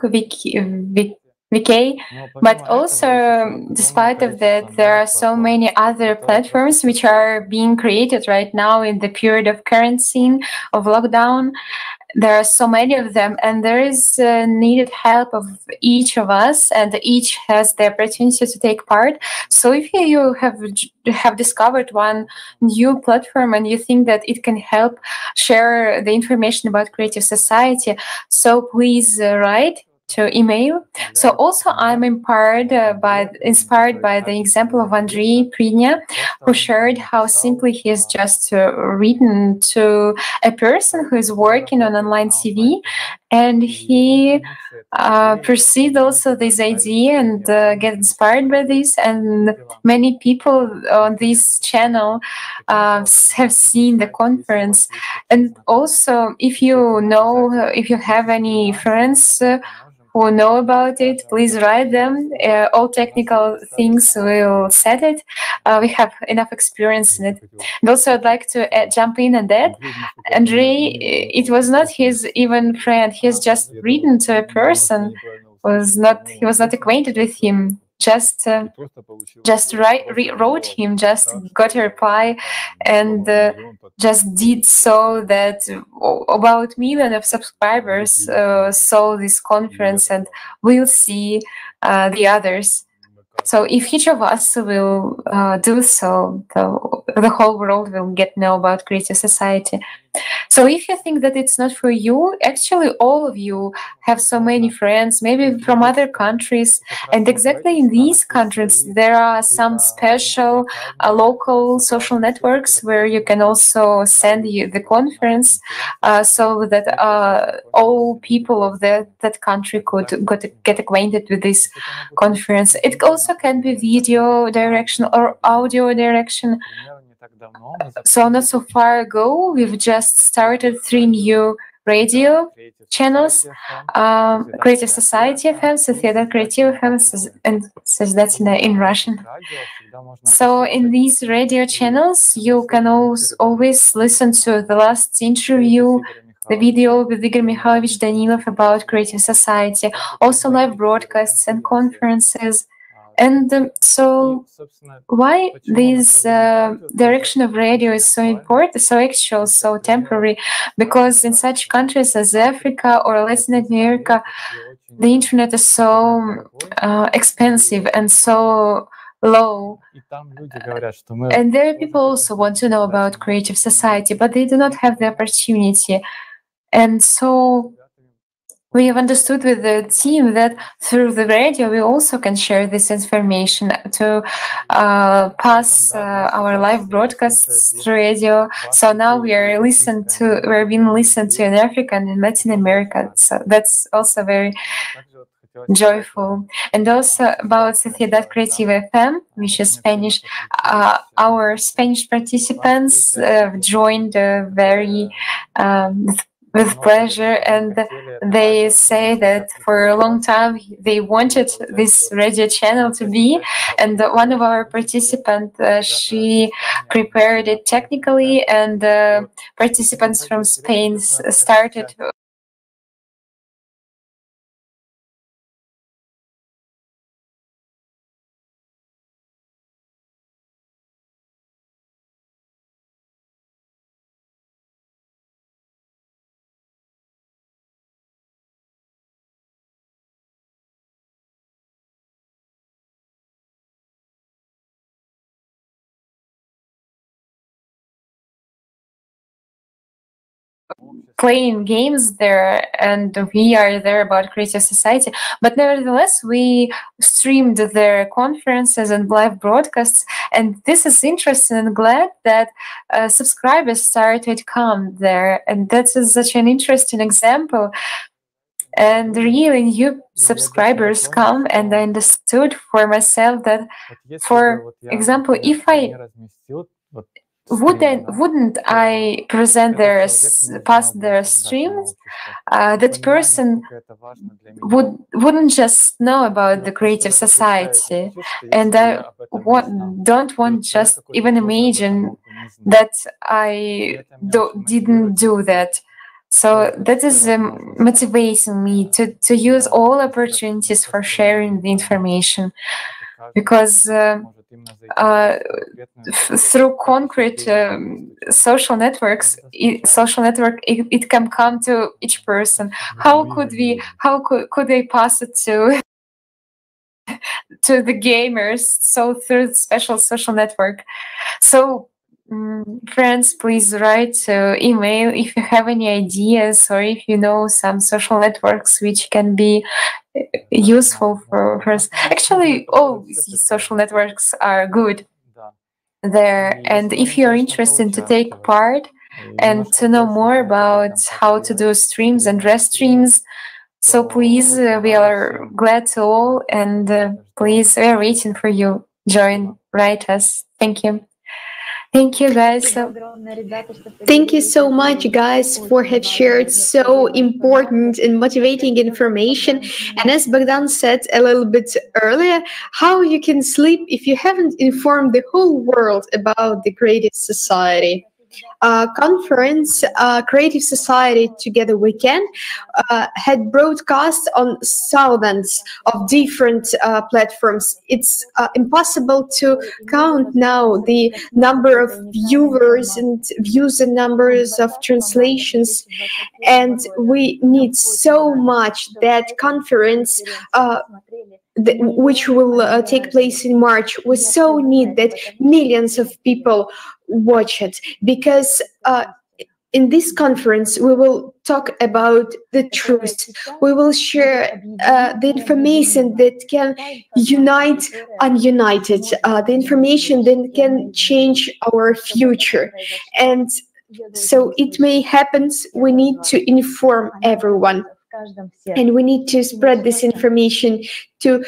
VK, but also, despite of that, there are so many other platforms which are being created right now in the period of quarantine, of lockdown. There are so many of them, and there is needed help of each of us, and each has the opportunity to take part. So if you have discovered one new platform and you think that it can help share the information about Creative Society, so please write to email. So also I'm inspired by the example of Andrei Prinya, who shared how simply he has just written to a person who is working on online TV, and he perceived also this idea and get inspired by this. And many people on this channel have seen the conference. And also, if you have any friends who know about it, please write them. All technical things will set it. We have enough experience in it. And also, I'd like to jump in on that. Andrei, it was not his even friend. He has just written to a person. He was not acquainted with him. Just wrote him, just got a reply, and just did so that about million of subscribers saw this conference, and we'll see the others. So if each of us will do so, the whole world will get to know about Creative Society. So if you think that it's not for you, actually all of you have so many friends, maybe from other countries, and exactly in these countries there are some special local social networks where you can also send the conference so that all people of that country could get acquainted with this conference. It also can be video direction or audio direction. So not so far ago, we've just started 3 new radio channels, Creative Society FM, Sociedad Creativa FM, and Sozdatina in Russian. So in these radio channels, you can always listen to the last interview, the video with Igor Mikhailovich Danilov about Creative Society, also live broadcasts and conferences. And so why this direction of radio is so important, so actual, so temporary? Because in such countries as Africa or Latin America, the internet is so expensive and so low. And there people also want to know about Creative Society, but they do not have the opportunity. And so we have understood with the team that through the radio we also can share this information to pass our live broadcasts through radio. So now we're being listened to in Africa and in Latin America. So that's also very joyful. And also about Sociedad Creativa FM, which is Spanish. Our Spanish participants joined very with pleasure, and they say that for a long time they wanted this radio channel to be, and one of our participants, she prepared it technically, and participants from Spain started playing games there, and we are there about Creative Society. But nevertheless, we streamed their conferences and live broadcasts, and this is interesting and glad that subscribers started to come there, and that is such an interesting example. And really new subscribers come, and I understood for myself that, for example, if I wouldn't I present their past their streams, that person wouldn't just know about the Creative Society, and I don't want just even imagine that I didn't do that. So that is motivating me to use all opportunities for sharing the information, because through concrete social networks, it can come to each person. How could they pass it to the gamers? So through the special social network. So friends, please write email if you have any ideas, or if you know some social networks which can be useful for us. Actually, all these social networks are good there, and if you're interested to take part and to know more about how to do streams and rest streams, so please, we are glad to all, and please, we are waiting for you. Join, write us. Thank you. Thank you, guys. Thank you so much, guys, for have shared so important and motivating information. And as Bogdan said a little bit earlier, how you can sleep if you haven't informed the whole world about the Creative Society. Conference, Creative Society Together We Can, had broadcast on thousands of different platforms. It's impossible to count now the number of viewers and views and numbers of translations, and we need so much that conference which will take place in March. We so need that millions of people watch it, because in this conference we will talk about the truth. We will share the information that can unite ununited, the information that can change our future. And so it may happen, we need to inform everyone. And we need to spread this information to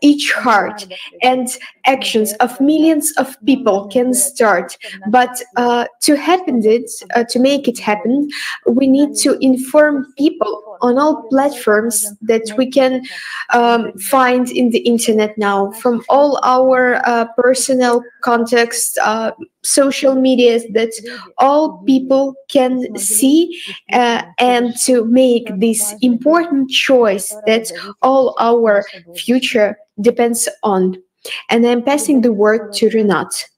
each heart, and actions of millions of people can start. But to make it happen, we need to inform people on all platforms that we can find in the internet now, from all our personal contacts, social medias, that all people can see, and to make this important choice that all our future depends on. And I'm passing the word to Renat.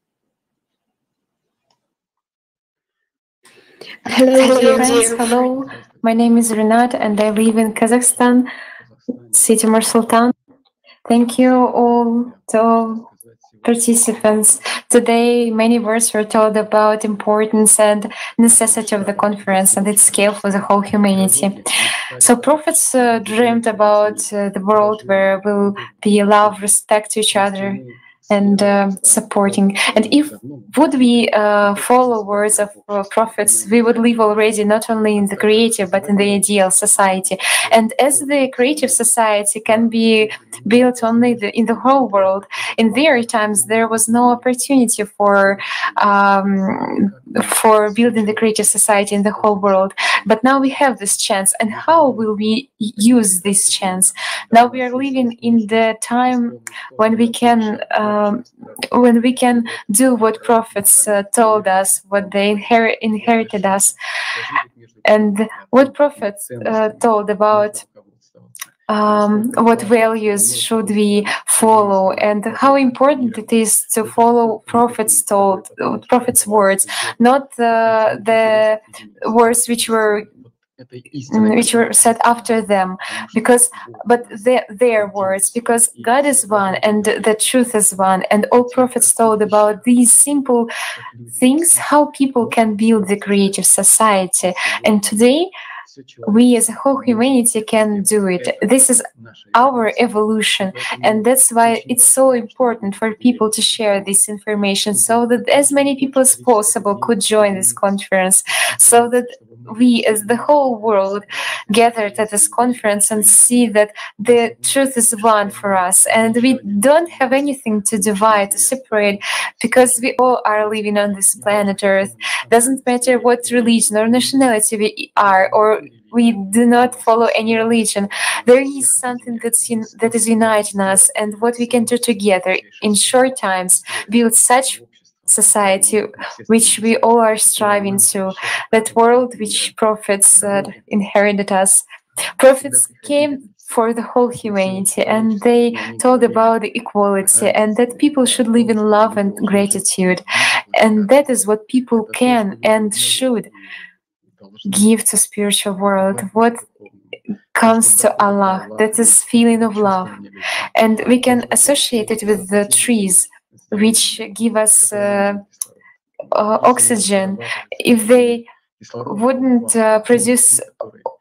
Hello, friends. Hello, my name is Renat, and I live in Kazakhstan, city Nur-Sultan. Thank you all to all participants. Today, many words were told about importance and necessity of the conference and its scale for the whole humanity. So prophets dreamed about the world where will be love, respect to each other, and supporting. And if would we follow words of prophets, we would live already not only in the creative but in the ideal society. And as the creative society can be built only in the whole world, in their times there was no opportunity for building the creative society in the whole world. But now we have this chance, and how will we use this chance? Now we are living in the time when we can do what prophets told us, what they inherited us, and what prophets told about what values should we follow, and how important it is to follow prophets' words, not the words which were which were said after them, but their words, because God is one and the truth is one, and all prophets told about these simple things, how people can build the creative society. And today we as a whole humanity can do it. This is our evolution, and that's why it's so important for people to share this information, so that as many people as possible could join this conference, so that we as the whole world gathered at this conference and see that the truth is one for us, and we don't have anything to divide, to separate, because we all are living on this planet Earth. Doesn't matter what religion or nationality we are, or we do not follow any religion. There is something that is uniting us, and what we can do together in short times, build such society which we all are striving to, that world which prophets inherited us. Prophets came for the whole humanity, and they told about the equality, and that people should live in love and gratitude, and that is what people can and should give to spiritual world. What comes to Allah, that is feeling of love, and we can associate it with the trees which give us oxygen. If they wouldn't produce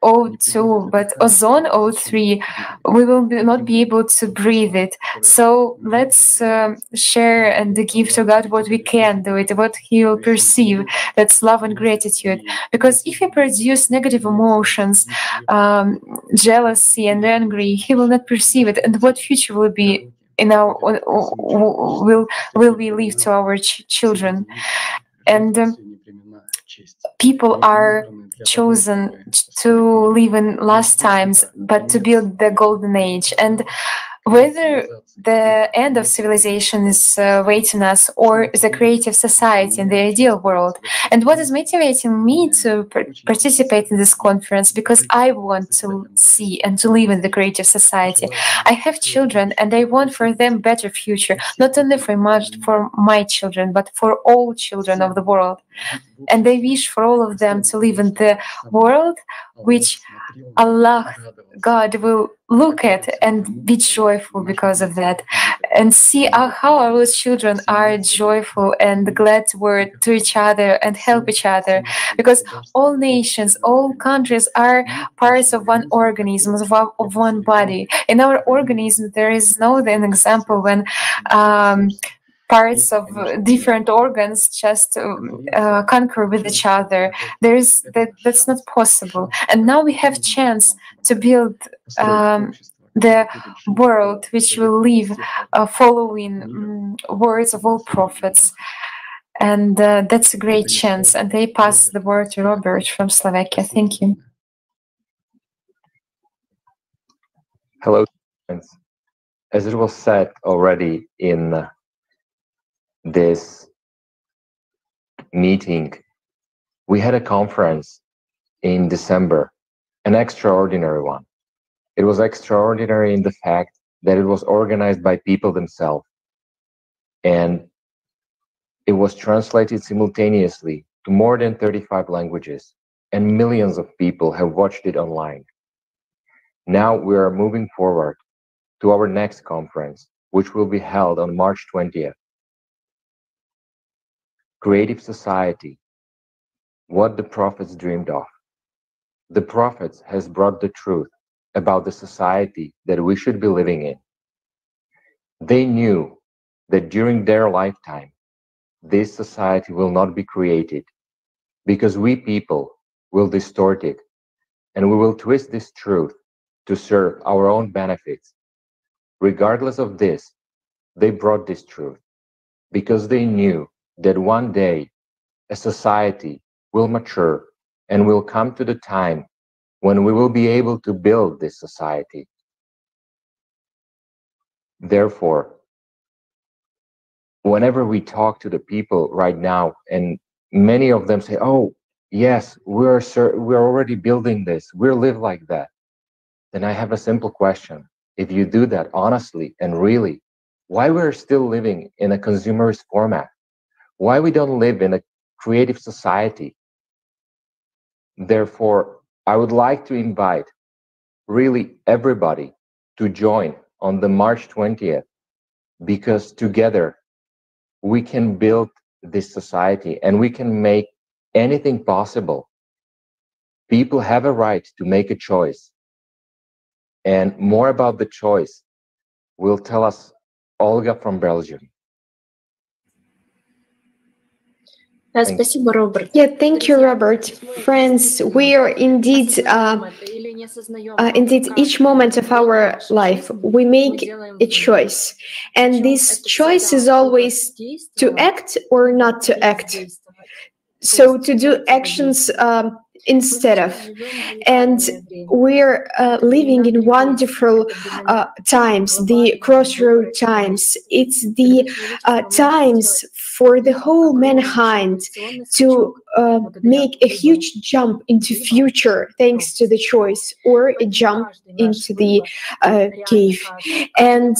O2 but ozone, O3, we will not be able to breathe it. So let's share and give to God what we can do it, what He will perceive. That's love and gratitude. Because if we produce negative emotions, jealousy and angry, He will not perceive it. And what future will be in our will we leave to our children? And people are chosen to live in last times, but to build the golden age. And whether the end of civilization is waiting us, or the creative society in the ideal world. And what is motivating me to participate in this conference, because I want to see and to live in the creative society. I have children, and I want for them better future, not only for my children, but for all children of the world. And I wish for all of them to live in the world which Allah, God, will look at and be joyful because of that, and see how our children are joyful and glad to each other and help each other, because all nations, all countries are parts of one organism, of one body. In our organism, there is no an example when parts of different organs just conquer with each other. That's not possible. And now we have chance to build the world which will live following words of all prophets. And that's a great chance. And I pass the word to Robert from Slovakia. Thank you. Hello, friends. As it was said already in this meeting, we had a conference in December, an extraordinary one. It was extraordinary in the fact that it was organized by people themselves, and it was translated simultaneously to more than 35 languages, and millions of people have watched it online. Now we are moving forward to our next conference, which will be held on March 20th. Creative society, what the prophets dreamed of. The prophets has brought the truth about the society that we should be living in. They knew that during their lifetime, this society will not be created, because we people will distort it, and we will twist this truth to serve our own benefits. Regardless of this, they brought this truth, because they knew that one day a society will mature and will come to the time when we will be able to build this society. Therefore, whenever we talk to the people right now, and many of them say, oh, yes, we're already building this, we live like that, then I have a simple question. If you do that honestly and really, why we're still living in a consumerist format? Why we don't live in a creative society? Therefore, I would like to invite really everybody to join on the March 20th, because together we can build this society and we can make anything possible. People have a right to make a choice. And more about the choice will tell us Olga from Belgium. Yeah, thank you, Robert. Friends, we are indeed, each moment of our life, we make a choice. And this choice is always to act or not to act. So to do actions instead of. And we're living in wonderful times, the crossroad times. It's the times for the whole mankind to make a huge jump into future thanks to the choice, or a jump into the cave. And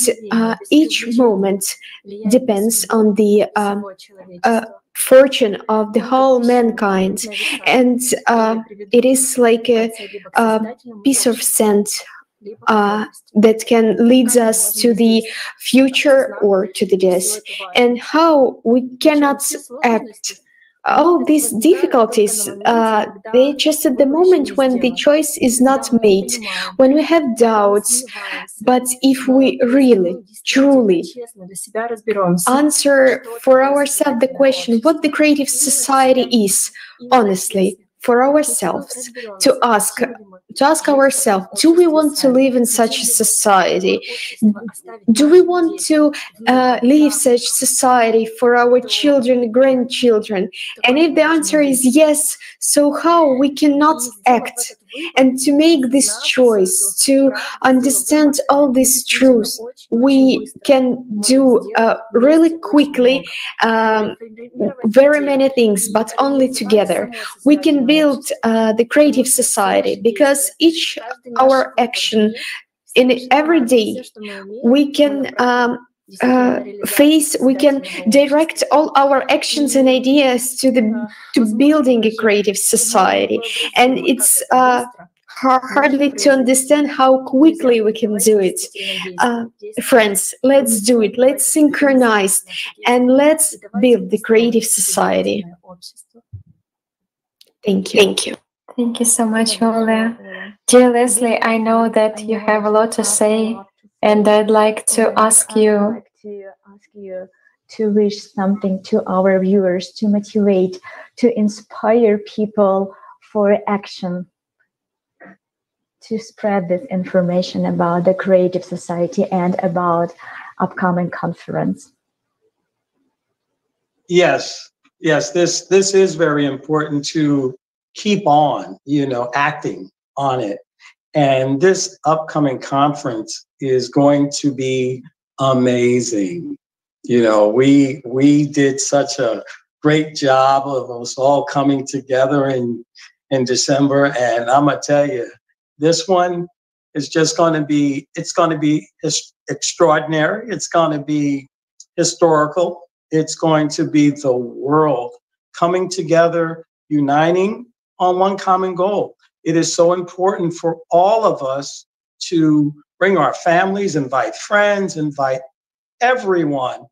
each moment depends on the fortune of the whole mankind, and it is like a piece of sand that can lead us to the future or to the death. And how we cannot act. All these difficulties, they just at the moment when the choice is not made, when we have doubts. But if we really, truly answer for ourselves the question what the creative society is, honestly, for ourselves, to ask ourselves, do we want to live in such a society? Do we want to leave such society for our children, grandchildren? And if the answer is yes, so how we cannot act? And to make this choice, to understand all these truths, we can do really quickly very many things, but only together. We can build the creative society, because each our action in every day, we can we can direct all our actions and ideas to building a creative society. And it's hardly to understand how quickly we can do it. Friends, let's do it. Let's synchronize and let's build the creative society. Thank you. Thank you. Thank you so much, Ola. Dear Leslie, I know that you have a lot to say, and I'd like to ask you to wish something to our viewers, to motivate, to inspire people for action, to spread this information about the creative society and about upcoming conference. Yes, this is very important to keep on, acting on it. And this upcoming conference is going to be amazing. We did such a great job of us all coming together in December, and I'm gonna tell you, this one is just going to be, it's going to be extraordinary. It's going to be historical. It's going to be the world coming together, uniting on one common goal. It is so important for all of us to bring our families, invite friends, invite everyone,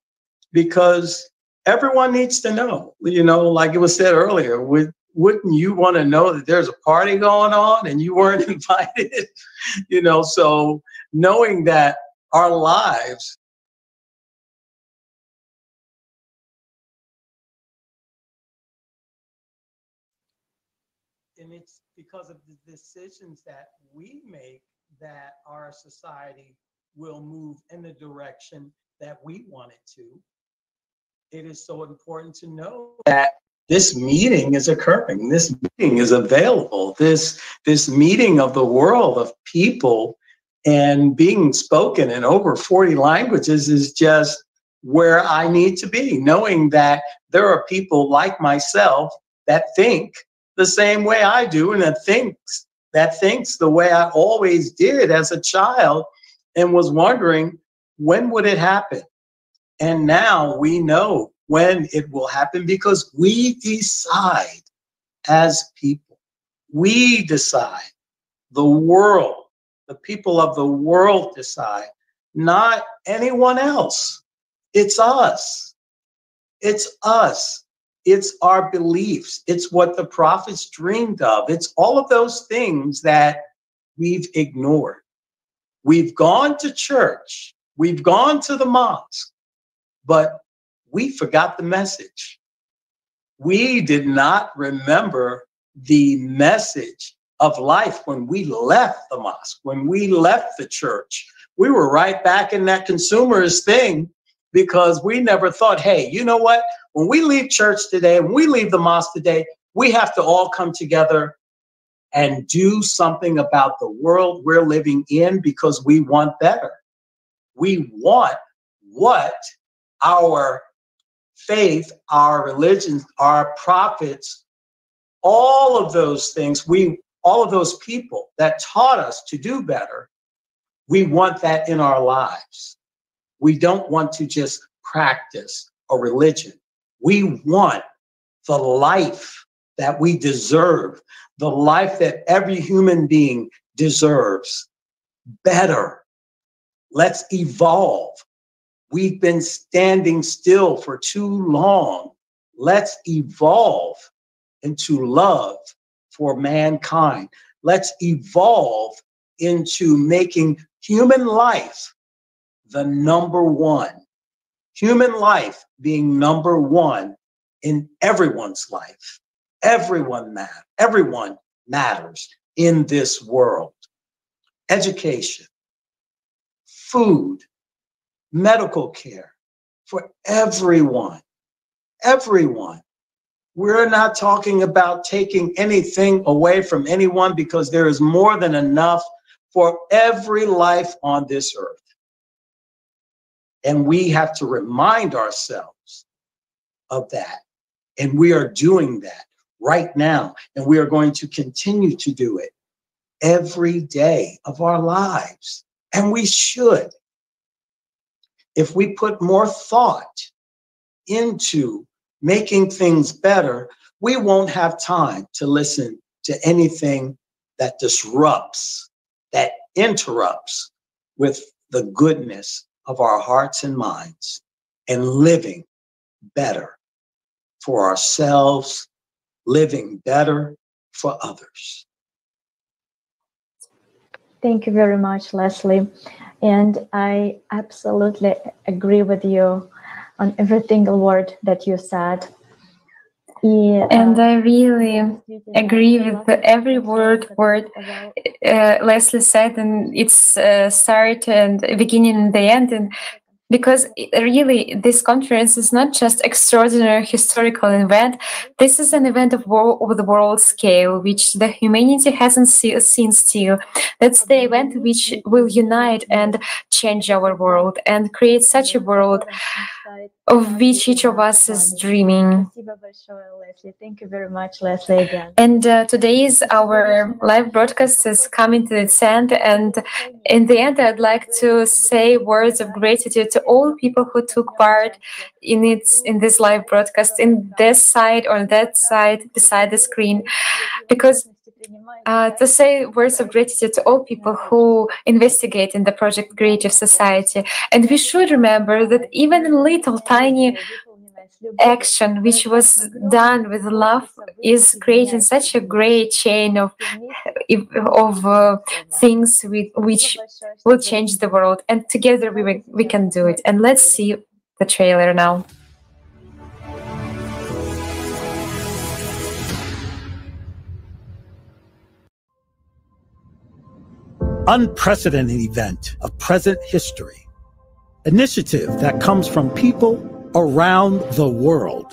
because everyone needs to know, like it was said earlier, wouldn't you want to know that there's a party going on and you weren't invited? So knowing that our lives and it's because of the decisions that we make that our society will move in the direction that we want it to. It is so important to know that this meeting is occurring. This meeting is available. This meeting of the world of people and being spoken in over 40 languages is just where I need to be, knowing that there are people like myself that think the same way I do, and that thinks the way I always did as a child, and was wondering, when would it happen? And now we know when it will happen, because we decide as people. We decide. The world, the people of the world decide, not anyone else. It's us. It's us. It's our beliefs. It's what the prophets dreamed of. It's all of those things that we've ignored. We've gone to church. We've gone to the mosque, but we forgot the message. We did not remember the message of life when we left the mosque, when we left the church. We were right back in that consumerist thing because we never thought, hey, you know what? When we leave church today, when we leave the mosque today, we have to all come together and do something about the world we're living in because we want better. We want what our faith, our religions, our prophets, all of those things, all of those people that taught us to do better, we want that in our lives. We don't want to just practice a religion. We want the life that we deserve, the life that every human being deserves. Better. Let's evolve. We've been standing still for too long. Let's evolve into love for mankind. Let's evolve into making human life the number one. Human life being number one in everyone's life. Everyone matters in this world. Education, food, medical care for everyone. Everyone. We're not talking about taking anything away from anyone because there is more than enough for every life on this earth. And we have to remind ourselves of that. And we are doing that right now. And we are going to continue to do it every day of our lives. And we should. If we put more thought into making things better, we won't have time to listen to anything that disrupts, that interrupts with the goodness of our hearts and minds and living better for ourselves, living better for others. Thank you very much, Leslie. And I absolutely agree with you on every single word that you said. Yeah. And I really agree with every word Leslie said, and its start and beginning and the end. And because really this conference is not just extraordinary historical event, this is an event of the world scale, which the humanity hasn't seen still. That's the event which will unite and change our world and create such a world of which each of us is dreaming. Thank you very much, Leslie, again. And today's our live broadcast is coming to its end. And in the end, I'd like to say words of gratitude to all people who took part in this live broadcast, in this side or that side beside the screen, because to say words of gratitude to all people who investigate in the project Creative Society. And we should remember that even a little tiny action which was done with love is creating such a great chain of things which will change the world. And together we can do it. And let's see the trailer now. Unprecedented event of present history. Initiative that comes from people around the world.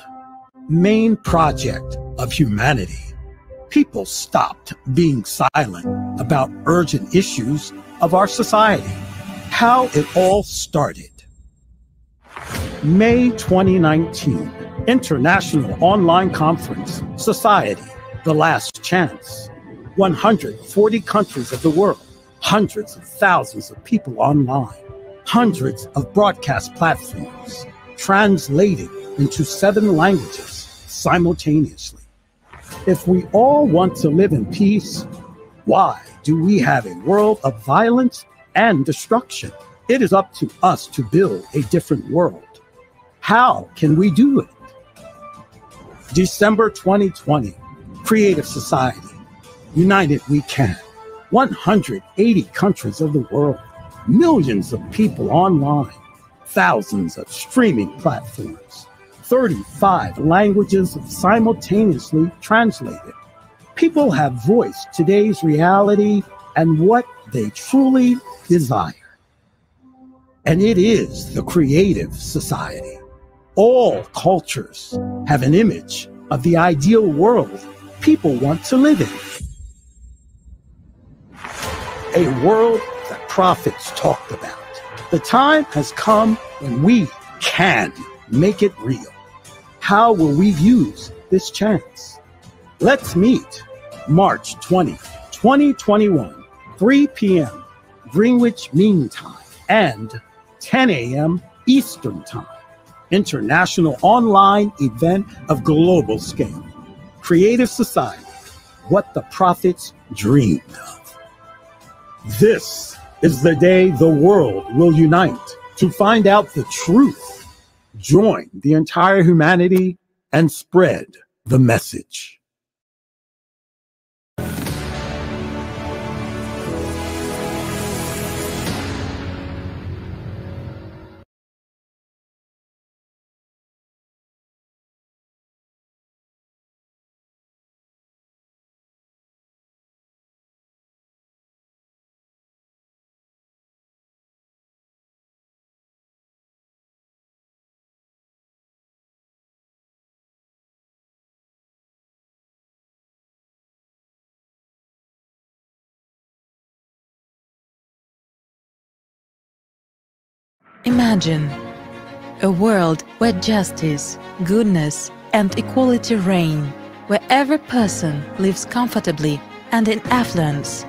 Main project of humanity. People stopped being silent about urgent issues of our society. How it all started. May 2019, International Online Conference, Society, The Last Chance. 140 countries of the world. Hundreds of thousands of people online, hundreds of broadcast platforms, translated into 7 languages simultaneously. If we all want to live in peace, why do we have a world of violence and destruction? It is up to us to build a different world. How can we do it? December 2020, Creative Society. United we can. 180 countries of the world, millions of people online, thousands of streaming platforms, 35 languages simultaneously translated. People have voiced today's reality and what they truly desire. And it is the Creative Society. All cultures have an image of the ideal world people want to live in. A world that prophets talked about. The time has come when we can make it real. How will we use this chance? Let's meet March 20th, 2021, 3 p.m. Greenwich Mean Time and 10 a.m. Eastern Time. International online event of global scale. Creative Society, what the prophets dreamed of. This is the day the world will unite to find out the truth, join the entire humanity, and spread the message. Imagine a world where justice, goodness, and equality reign, where every person lives comfortably and in affluence,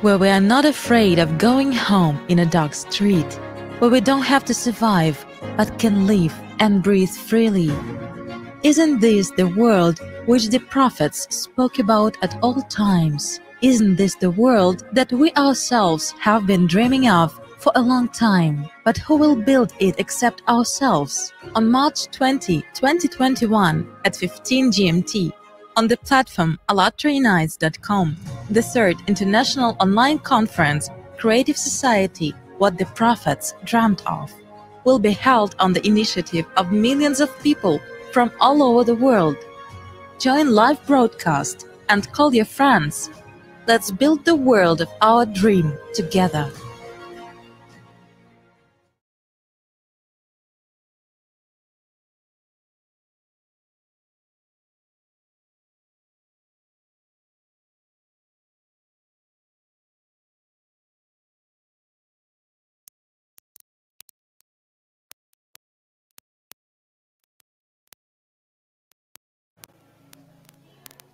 where we are not afraid of going home in a dark street, where we don't have to survive but can live and breathe freely. Isn't this the world which the prophets spoke about at all times? Isn't this the world that we ourselves have been dreaming of for a long time? But who will build it except ourselves? On March 20, 2021 at 15 GMT, on the platform allatrainites.com, the third international online conference, Creative Society, What the Prophets Dreamt of, will be held on the initiative of millions of people from all over the world. Join live broadcast and call your friends. Let's build the world of our dream together.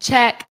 Check.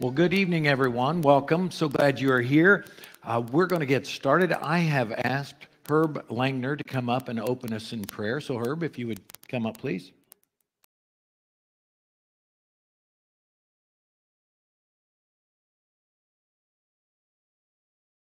Well, good evening, everyone. Welcome. So glad you are here. We're going to get started. I have asked Herb Langner to come up and open us in prayer. So, Herb, if you would come up, please.